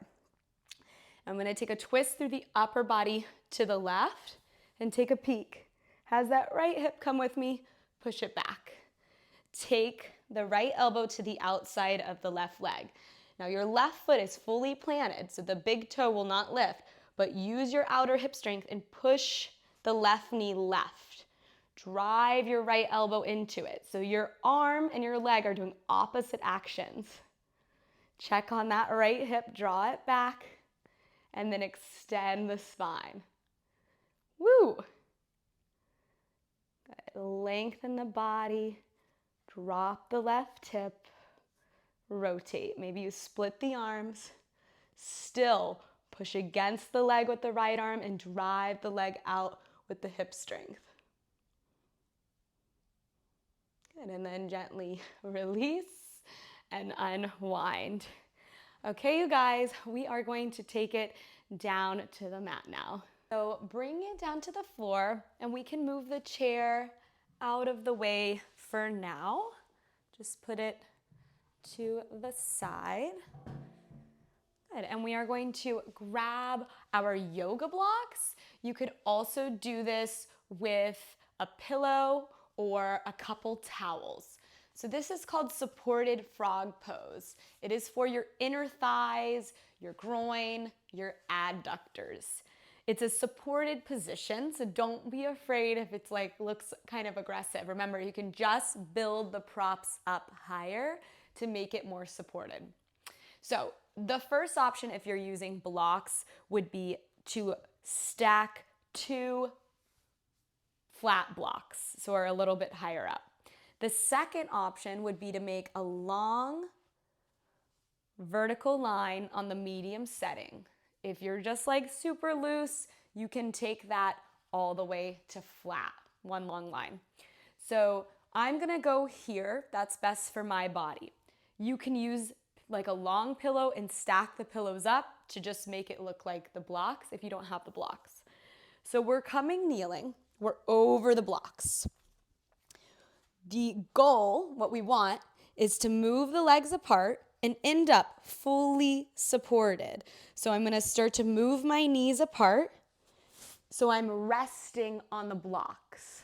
I'm going to take a twist through the upper body to the left and take a peek. Has that right hip come with me? Push it back. Take the right elbow to the outside of the left leg. Now your left foot is fully planted, so the big toe will not lift, but use your outer hip strength and push the left knee left. Drive your right elbow into it. So your arm and your leg are doing opposite actions. Check on that right hip, draw it back, and then extend the spine. Woo! Good. Lengthen the body, drop the left hip, rotate. Maybe you split the arms. Still push against the leg with the right arm and drive the leg out with the hip strength. Good, and then gently release and unwind. Okay, you guys, we are going to take it down to the mat now. So bring it down to the floor, and we can move the chair out of the way for now. Just put it to the side. Good, and we are going to grab our yoga blocks. You could also do this with a pillow or a couple towels. So this is called supported frog pose. It is for your inner thighs, your groin, your adductors. It's a supported position, so don't be afraid if it's looks kind of aggressive. Remember, you can just build the props up higher to make it more supported. So the first option, if you're using blocks, would be to stack 2 flat blocks, so are a little bit higher up. The second option would be to make a long vertical line on the medium setting. If you're just super loose, you can take that all the way to flat, one long line. So I'm gonna go here, that's best for my body. You can use a long pillow and stack the pillows up to just make it look like the blocks if you don't have the blocks. So we're coming kneeling, we're over the blocks. The goal, what we want, is to move the legs apart and end up fully supported. So I'm gonna start to move my knees apart so I'm resting on the blocks.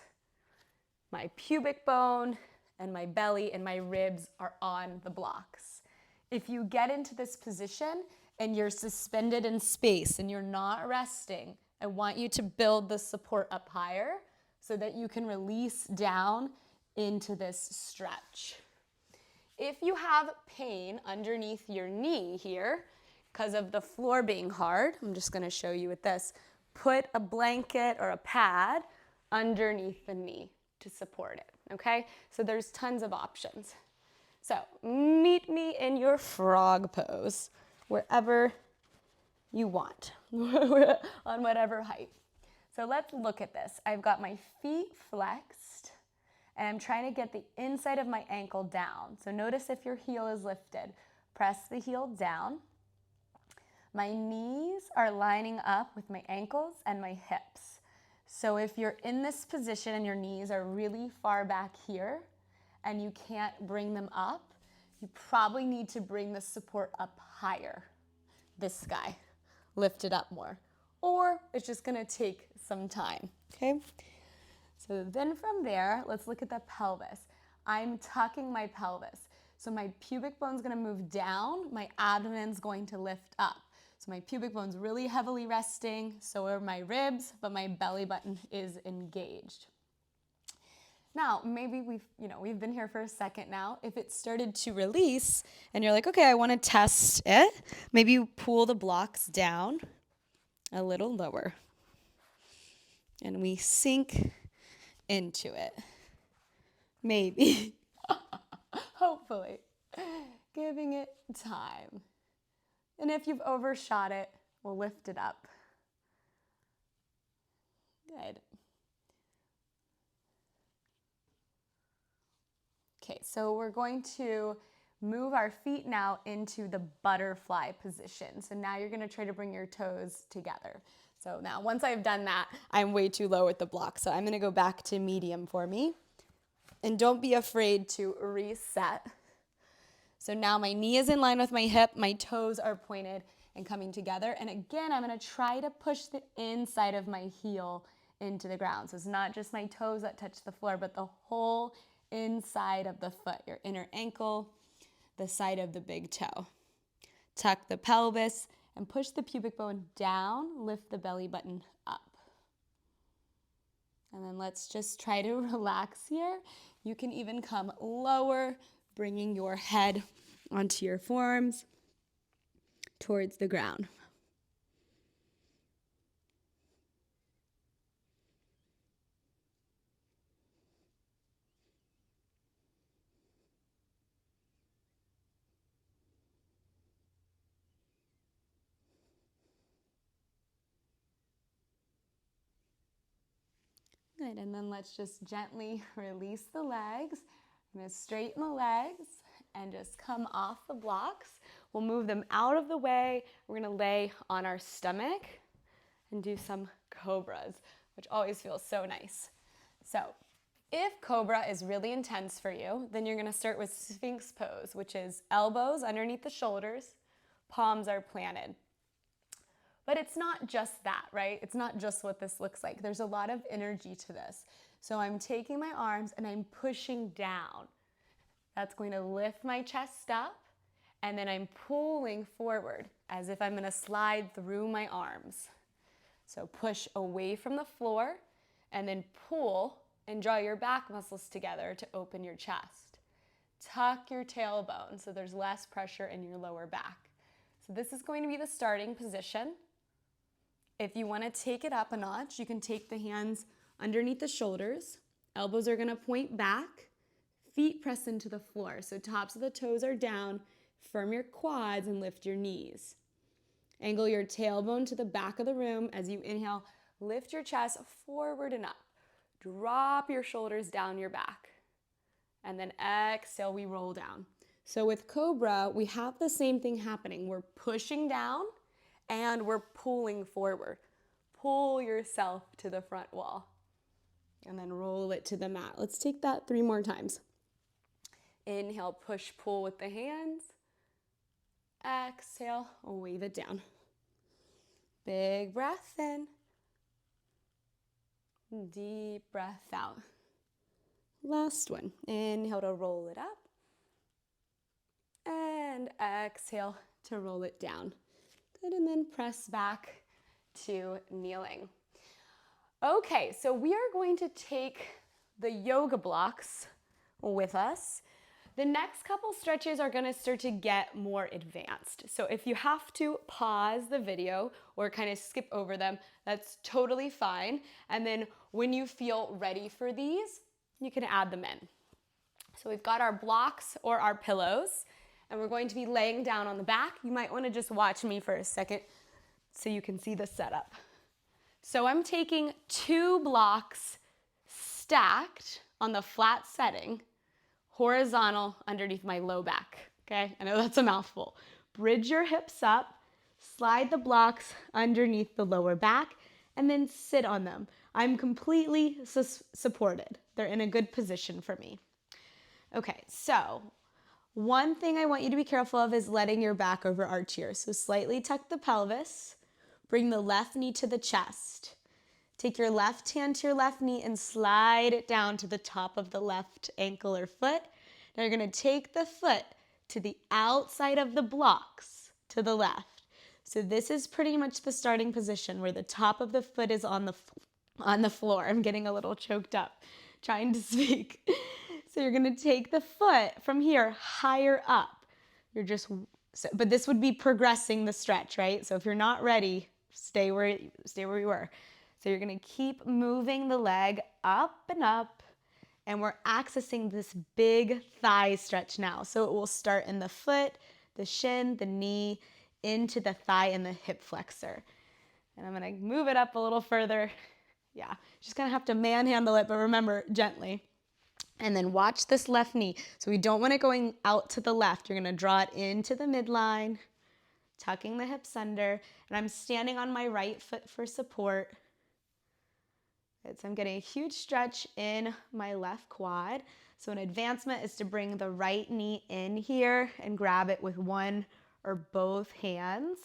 My pubic bone and my belly and my ribs are on the blocks. If you get into this position and you're suspended in space and you're not resting, I want you to build the support up higher so that you can release down into this stretch. If you have pain underneath your knee here, because of the floor being hard, I'm just gonna show you with this, put a blanket or a pad underneath the knee to support it, okay? So there's tons of options. So meet me in your frog pose, wherever you want, on whatever height. So let's look at this. I've got my feet flexed, and I'm trying to get the inside of my ankle down. So notice if your heel is lifted. Press the heel down. My knees are lining up with my ankles and my hips. So if you're in this position and your knees are really far back here and you can't bring them up, you probably need to bring the support up higher. This guy, lift it up more. Or it's just gonna take some time, okay? So then from there, let's look at the pelvis. I'm tucking my pelvis. So my pubic bone's gonna move down, my abdomen's going to lift up. So my pubic bone's really heavily resting, so are my ribs, but my belly button is engaged. Now, maybe we've been here for a second now. If it started to release and you're like, okay, I wanna test it, maybe you pull the blocks down a little lower and we sink into it. Maybe. Hopefully. Giving it time. And if you've overshot it, we'll lift it up. Good. Okay, so we're going to move our feet now into the butterfly position. So now you're gonna try to bring your toes together. So now once I've done that, I'm way too low with the block. So I'm gonna go back to medium for me. And don't be afraid to reset. So now my knee is in line with my hip, my toes are pointed and coming together. And again, I'm gonna try to push the inside of my heel into the ground. So it's not just my toes that touch the floor, but the whole inside of the foot, your inner ankle, the side of the big toe. Tuck the pelvis and push the pubic bone down, lift the belly button up. And then let's just try to relax here. You can even come lower, bringing your head onto your forearms towards the ground. Good, and then let's just gently release the legs, I'm going to straighten the legs and just come off the blocks. We'll move them out of the way. We're going to lay on our stomach and do some cobras, which always feels so nice. So if cobra is really intense for you, then you're going to start with Sphinx pose, which is elbows underneath the shoulders, palms are planted. But it's not just that, right? It's not just what this looks like. There's a lot of energy to this. So I'm taking my arms and I'm pushing down. That's going to lift my chest up, and then I'm pulling forward as if I'm going to slide through my arms. So push away from the floor and then pull and draw your back muscles together to open your chest. Tuck your tailbone so there's less pressure in your lower back. So this is going to be the starting position. If you want to take it up a notch, you can take the hands underneath the shoulders. Elbows are going to point back. Feet press into the floor. So tops of the toes are down. Firm your quads and lift your knees. Angle your tailbone to the back of the room as you inhale. Lift your chest forward and up. Drop your shoulders down your back. And then exhale, we roll down. So with Cobra, we have the same thing happening. We're pushing down and we're pulling forward. Pull yourself to the front wall. And then roll it to the mat. Let's take that 3 more times. Inhale, push, pull with the hands. Exhale, wave it down. Big breath in. Deep breath out. Last one. Inhale to roll it up. And exhale to roll it down. Good, and then press back to kneeling. Okay, so we are going to take the yoga blocks with us. The next couple stretches are going to start to get more advanced. So if you have to pause the video or kind of skip over them, that's totally fine. And then when you feel ready for these, you can add them in. So we've got our blocks or our pillows, and we're going to be laying down on the back. You might want to just watch me for a second so you can see the setup. So I'm taking 2 blocks stacked on the flat setting, horizontal underneath my low back, okay? I know that's a mouthful. Bridge your hips up, slide the blocks underneath the lower back, and then sit on them. I'm completely supported. They're in a good position for me. Okay, so one thing I want you to be careful of is letting your back overarch here. So slightly tuck the pelvis, bring the left knee to the chest. Take your left hand to your left knee and slide it down to the top of the left ankle or foot. Now you're going to take the foot to the outside of the blocks to the left. So this is pretty much the starting position where the top of the foot is on the floor. I'm getting a little choked up trying to speak. So you're going to take the foot from here higher up. But this would be progressing the stretch, right? So if you're not ready, stay where you were. So you're going to keep moving the leg up, and we're accessing this big thigh stretch now. So it will start in the foot, the shin, the knee, into the thigh and the hip flexor. And I'm going to move it up a little further. Yeah, just going to have to manhandle it, but remember, gently. And then watch this left knee. So we don't want it going out to the left. You're going to draw it into the midline, tucking the hips under, and I'm standing on my right foot for support. So I'm getting a huge stretch in my left quad. So an advancement is to bring the right knee in here and grab it with one or both hands.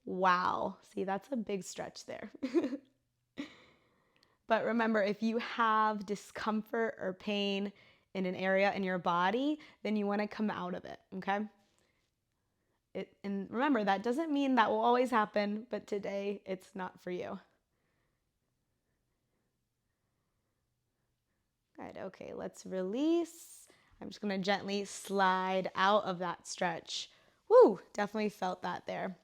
Wow, see, that's a big stretch there. But remember, if you have discomfort or pain in an area in your body, then you want to come out of it, okay? And remember, that doesn't mean that will always happen, but today it's not for you. Good, okay, let's release. I'm just going to gently slide out of that stretch. Woo, definitely felt that there.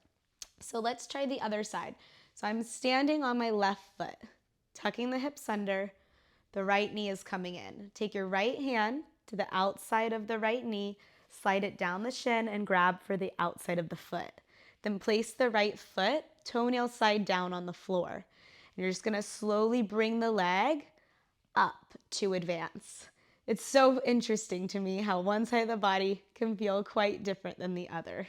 So let's try the other side. So I'm standing on my left foot, tucking the hips under. The right knee is coming in. Take your right hand to the outside of the right knee, slide it down the shin and grab for the outside of the foot. Then place the right foot, toenail side down on the floor. And you're just going to slowly bring the leg up to advance. It's so interesting to me how one side of the body can feel quite different than the other.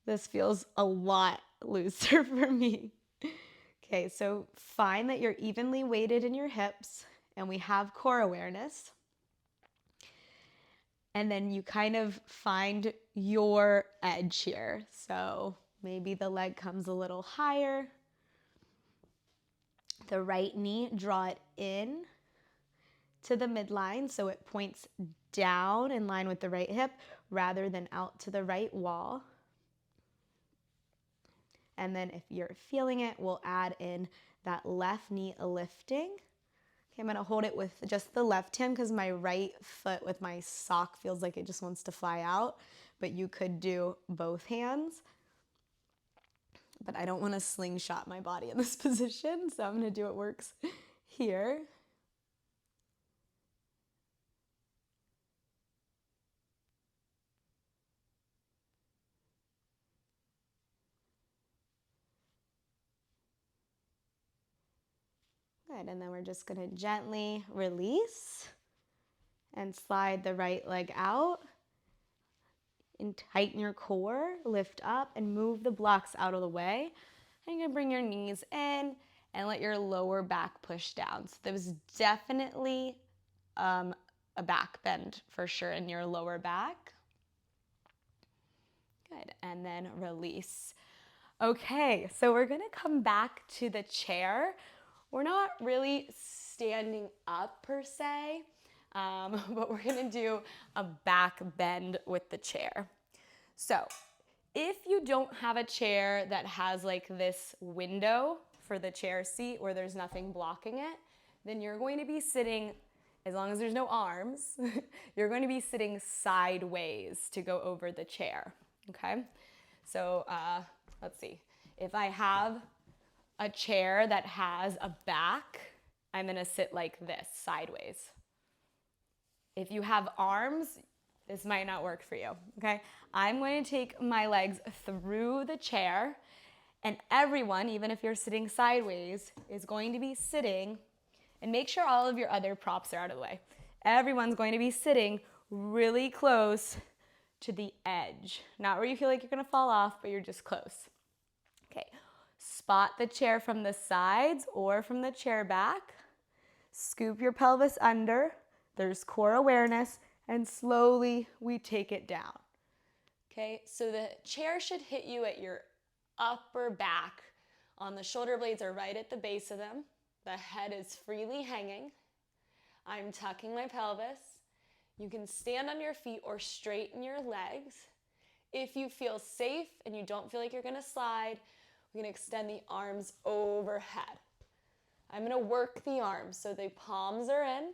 This feels a lot looser for me. Okay, so find that you're evenly weighted in your hips and we have core awareness. And then you kind of find your edge here. So maybe the leg comes a little higher. The right knee, draw it in to the midline so it points down in line with the right hip rather than out to the right wall. And then if you're feeling it, we'll add in that left knee lifting. Okay, I'm gonna hold it with just the left hand because my right foot with my sock feels like it just wants to fly out, but you could do both hands. But I don't wanna slingshot my body in this position, so I'm gonna do what works here. Good, and then we're just gonna gently release and slide the right leg out and tighten your core, lift up and move the blocks out of the way. And you're gonna bring your knees in and let your lower back push down. So there was definitely a back bend for sure in your lower back. Good, and then release. Okay, so we're gonna come back to the chair. We're not really standing up per se, but we're gonna do a back bend with the chair. So if you don't have a chair that has like this window for the chair seat where there's nothing blocking it, then you're going to be sitting, as long as there's no arms, you're going to be sitting sideways to go over the chair, okay? So let's see. If I have a chair that has a back, I'm gonna sit like this, sideways. If you have arms, this might not work for you, okay? I'm going to take my legs through the chair, and everyone, even if you're sitting sideways, is going to be sitting, and make sure all of your other props are out of the way. Everyone's going to be sitting really close to the edge. Not where you feel like you're gonna fall off, but you're just close. Okay, spot the chair from the sides or from the chair back. Scoop your pelvis under. There's core awareness, and slowly we take it down. Okay, so the chair should hit you at your upper back. On the shoulder blades are right at the base of them. The head is freely hanging. I'm tucking my pelvis. You can stand on your feet or straighten your legs. If you feel safe and you don't feel like you're gonna slide, we're gonna extend the arms overhead. I'm gonna work the arms so the palms are in,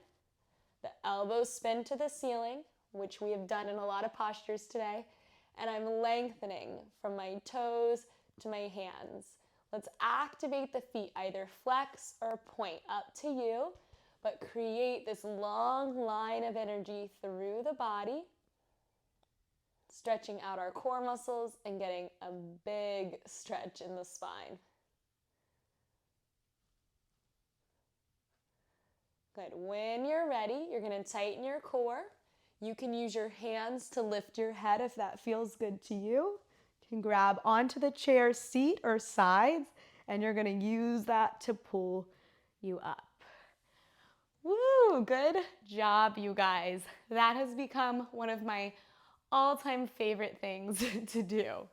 the elbows spin to the ceiling, which we have done in a lot of postures today, and I'm lengthening from my toes to my hands. Let's activate the feet, either flex or point, up to you, but create this long line of energy through the body, stretching out our core muscles and getting a big stretch in the spine. Good. When you're ready, you're going to tighten your core. You can use your hands to lift your head if that feels good to you. You can grab onto the chair seat or sides, and you're going to use that to pull you up. Woo, good job, you guys. That has become one of my all-time favorite things to do.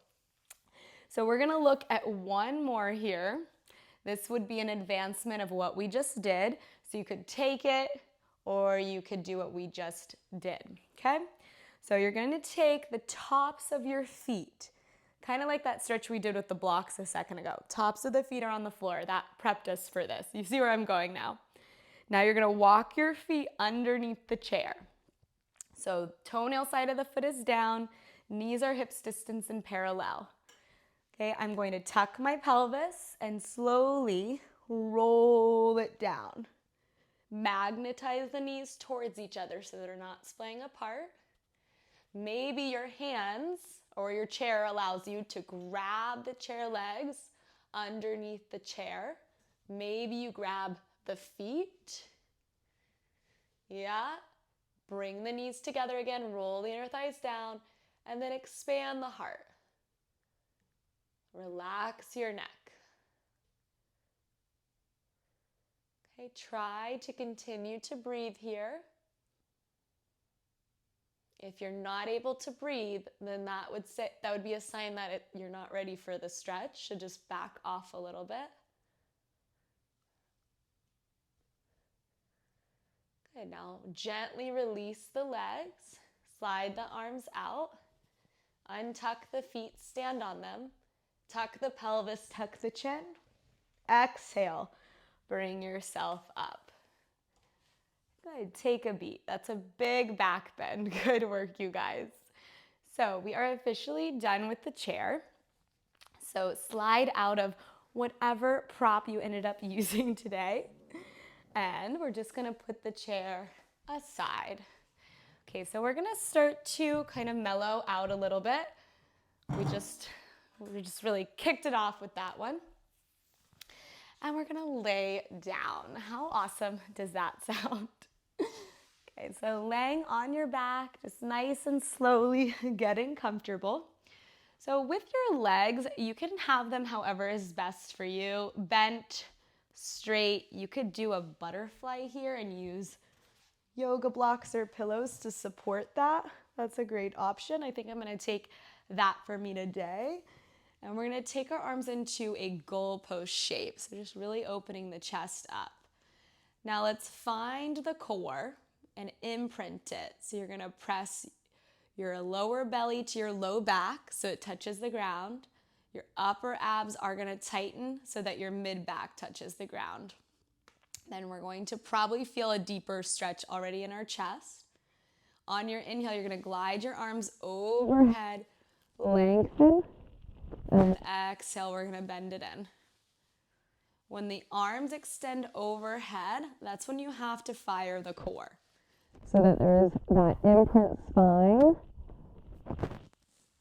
So we're gonna look at one more here. This would be an advancement of what we just did. So you could take it or you could do what we just did, okay? So you're gonna take the tops of your feet, kind of like that stretch we did with the blocks a second ago. Tops of the feet are on the floor. That prepped us for this. You see where I'm going now. Now you're gonna walk your feet underneath the chair. So toenail side of the foot is down, knees are hips distance and parallel. Okay, I'm going to tuck my pelvis and slowly roll it down. Magnetize the knees towards each other so they're not splaying apart. Maybe your hands or your chair allows you to grab the chair legs underneath the chair. Maybe you grab the feet Yeah. Bring the knees together again, roll the inner thighs down, and then expand the heart. Relax your neck. Okay, try to continue to breathe here. If you're not able to breathe, then that would be a sign that you're not ready for the stretch, so just back off a little bit. Good, now gently release the legs, slide the arms out, untuck the feet, stand on them, tuck the pelvis, tuck the chin, exhale, bring yourself up. Good, take a beat. That's a big back bend. Good work, you guys. So we are officially done with the chair. So slide out of whatever prop you ended up using today. And we're just gonna put the chair aside. Okay, so we're gonna start to kind of mellow out a little bit. We just really kicked it off with that one. And we're gonna lay down. How awesome does that sound? Okay, so laying on your back, just nice and slowly getting comfortable. So with your legs, you can have them however is best for you. Bent, straight. You could do a butterfly here and use yoga blocks or pillows to support that. That's a great option. I think I'm gonna take that for me today. And we're gonna take our arms into a goalpost shape. So just really opening the chest up. Now let's find the core and imprint it. So you're gonna press your lower belly to your low back so it touches the ground. Your upper abs are gonna tighten so that your mid back touches the ground. Then we're going to probably feel a deeper stretch already in our chest. On your inhale, you're gonna glide your arms overhead, lengthen, and exhale, we're gonna bend it in. When the arms extend overhead, that's when you have to fire the core. So that there is that imprint spine.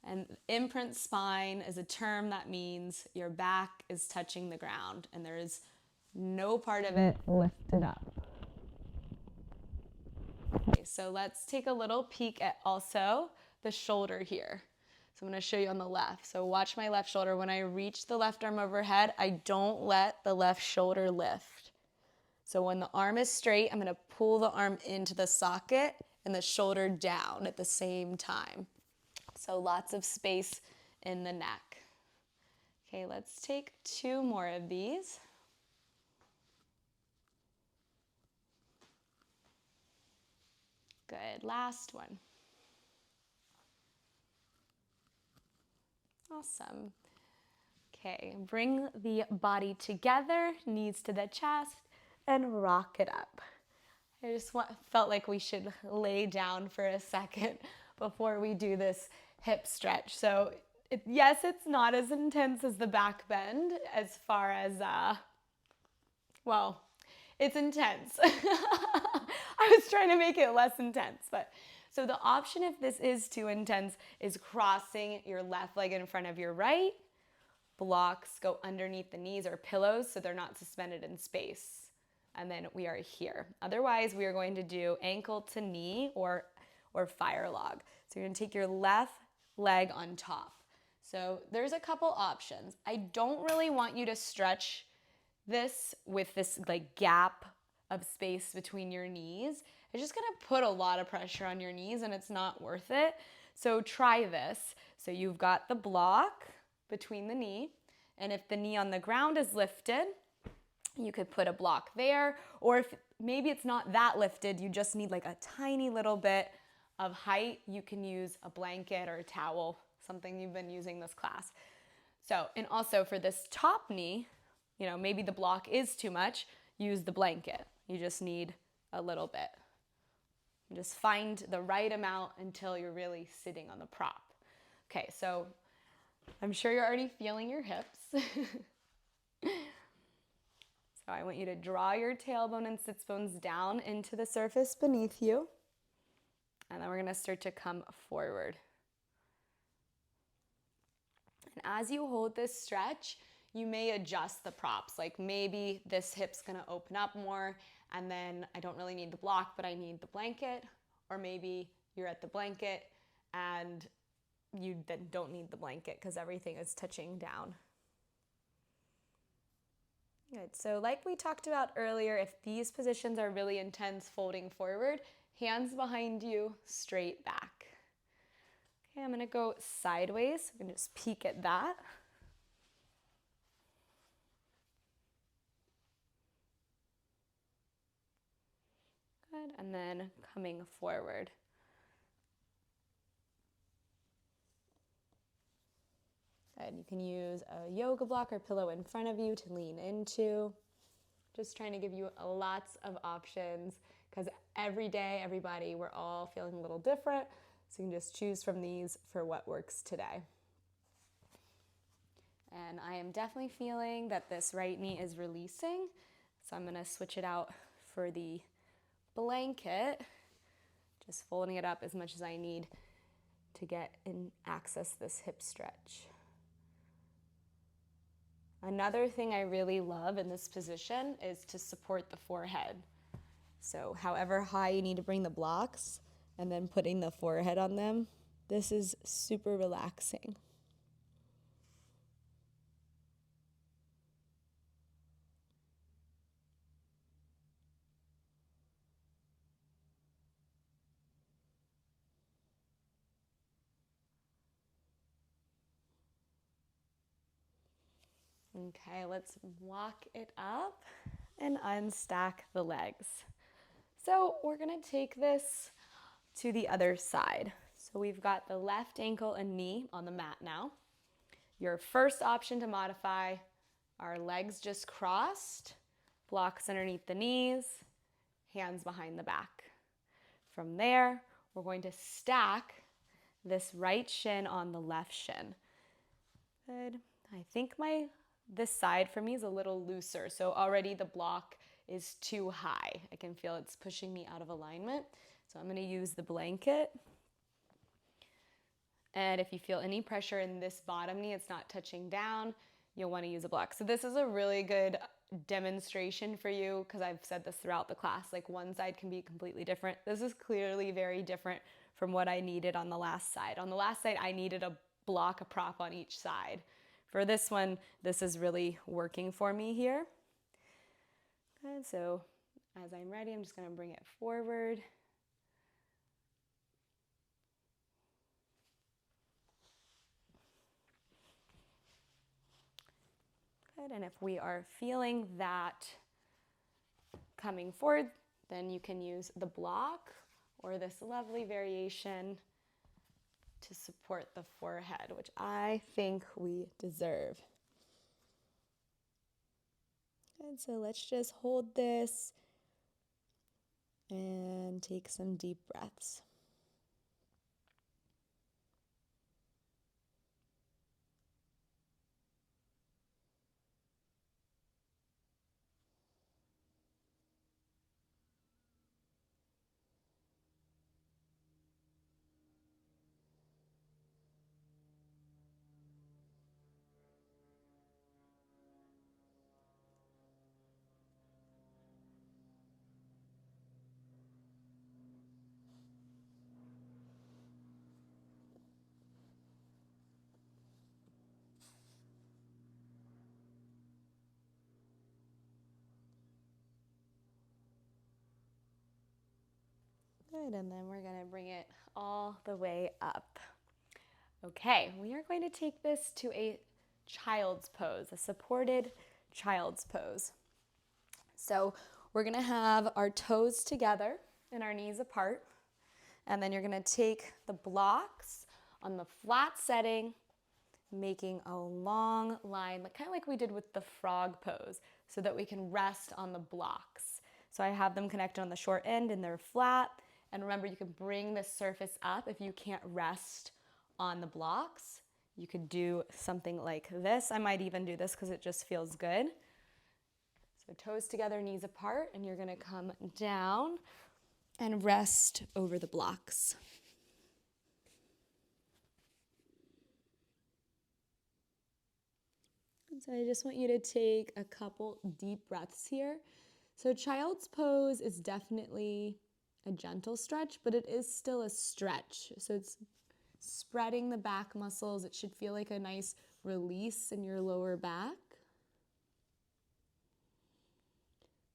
And imprint spine is a term that means your back is touching the ground and there is no part of it lifted up. Okay, so let's take a little peek at also the shoulder here. So I'm going to show you on the left. So watch my left shoulder. When I reach the left arm overhead, I don't let the left shoulder lift. So when the arm is straight, I'm going to pull the arm into the socket and the shoulder down at the same time. So lots of space in the neck. Okay, let's take 2 more of these. Good, last one. Awesome. Okay, bring the body together, knees to the chest, and rock it up. I just felt like we should lay down for a second before we do this hip stretch. So yes, it's not as intense as the back bend as far as, well, it's intense. I was trying to make it less intense, but so the option if this is too intense is crossing your left leg in front of your right. Blocks go underneath the knees or pillows so they're not suspended in space. And then we are here. Otherwise, we are going to do ankle to knee or fire log. So you're gonna take your left leg on top. So there's a couple options. I don't really want you to stretch this with this like gap of space between your knees. It's just gonna put a lot of pressure on your knees and it's not worth it. So try this. So you've got the block between the knee, and if the knee on the ground is lifted, you could put a block there, or if maybe it's not that lifted, you just need like a tiny little bit of height, you can use a blanket or a towel, something you've been using this class. So, and also for this top knee, you know, maybe the block is too much, use the blanket. You just need a little bit. You just find the right amount until you're really sitting on the prop. Okay, so I'm sure you're already feeling your hips. So I want you to draw your tailbone and sits bones down into the surface beneath you. And then we're gonna start to come forward. And as you hold this stretch, you may adjust the props. Like maybe this hip's gonna open up more and then I don't really need the block, but I need the blanket, or maybe you're at the blanket and you then don't need the blanket because everything is touching down. Good. So like we talked about earlier, if these positions are really intense, folding forward, hands behind you, straight back. Okay, I'm going to go sideways. I'm going to just peek at that. Good. And then coming forward. Good. You can use a yoga block or pillow in front of you to lean into. Just trying to give you lots of options because every day, everybody, we're all feeling a little different. So you can just choose from these for what works today. And I am definitely feeling that this right knee is releasing. So I'm going to switch it out for the blanket, just folding it up as much as I need to get and access this hip stretch. Another thing I really love in this position is to support the forehead. So however high you need to bring the blocks and then putting the forehead on them, this is super relaxing. Okay, let's walk it up and unstack the legs. So we're gonna take this to the other side. So we've got the left ankle and knee on the mat now. Your first option to modify are legs just crossed, blocks underneath the knees, hands behind the back. From there, we're going to stack this right shin on the left shin. Good. I think this side for me is a little looser, so already the block is too high. I can feel it's pushing me out of alignment. So I'm going to use the blanket. And if you feel any pressure in this bottom knee, it's not touching down, you'll want to use a block. So this is a really good demonstration for you because I've said this throughout the class. Like one side can be completely different. This is clearly very different from what I needed on the last side. On the last side, I needed a block, a prop on each side. For this one, this is really working for me here. Good. So as I'm ready, I'm just going to bring it forward. Good. And if we are feeling that coming forward, then you can use the block or this lovely variation to support the forehead, which I think we deserve. Good, so let's just hold this and take some deep breaths. Good, and then we're gonna bring it all the way up. Okay, we are going to take this to a child's pose, a supported child's pose. So we're gonna have our toes together and our knees apart, and then you're gonna take the blocks on the flat setting, making a long line, kind of like we did with the frog pose, so that we can rest on the blocks. So I have them connected on the short end and they're flat. And remember, you can bring the surface up if you can't rest on the blocks. You could do something like this. I might even do this because it just feels good. So toes together, knees apart, and you're gonna come down and rest over the blocks. And so I just want you to take a couple deep breaths here. So child's pose is definitely a gentle stretch, but it is still a stretch. So it's spreading the back muscles. It should feel like a nice release in your lower back.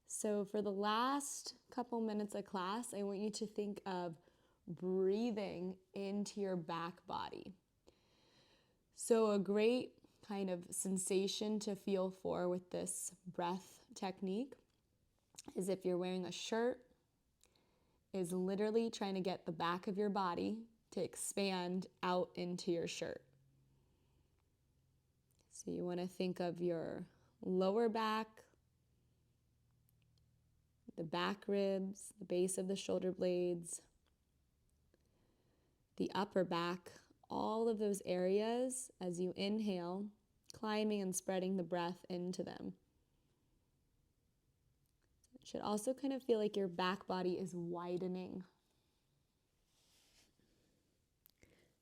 So for the last couple minutes of class, I want you to think of breathing into your back body. So a great kind of sensation to feel for with this breath technique is if you're wearing a shirt, is literally trying to get the back of your body to expand out into your shirt. So you want to think of your lower back, the back ribs, the base of the shoulder blades, the upper back, all of those areas as you inhale, climbing and spreading the breath into them. It should also kind of feel like your back body is widening.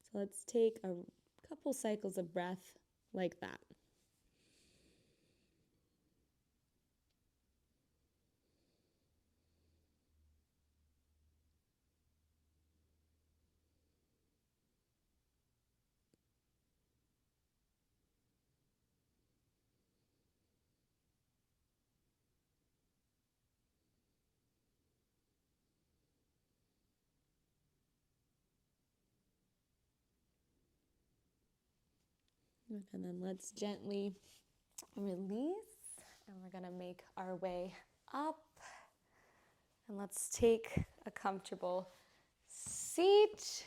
So let's take a couple cycles of breath like that. And then let's gently release, and we're gonna make our way up. And let's take a comfortable seat.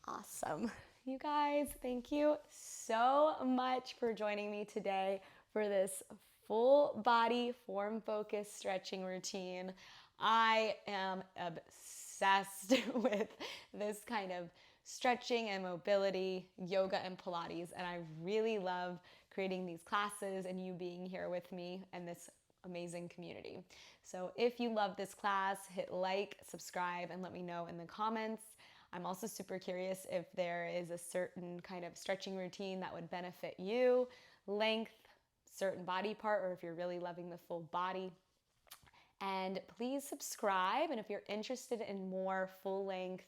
Awesome. You guys, thank you so much for joining me today for this full body form focused stretching routine. I am obsessed with this kind of stretching and mobility, yoga and Pilates, and I really love creating these classes and you being here with me and this amazing community. So if you love this class, hit like, subscribe, and let me know in the comments. I'm also super curious if there is a certain kind of stretching routine that would benefit you, length, certain body part, or if you're really loving the full body. And please subscribe. And if you're interested in more full length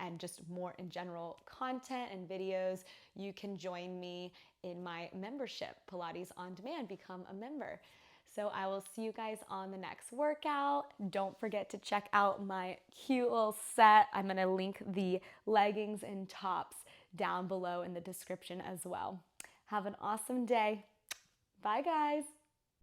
and just more in general content and videos, you can join me in my membership, Pilates On Demand. Become a member. So I will see you guys on the next workout. Don't forget to check out my cute little set. I'm gonna link the leggings and tops down below in the description as well. Have an awesome day. Bye guys.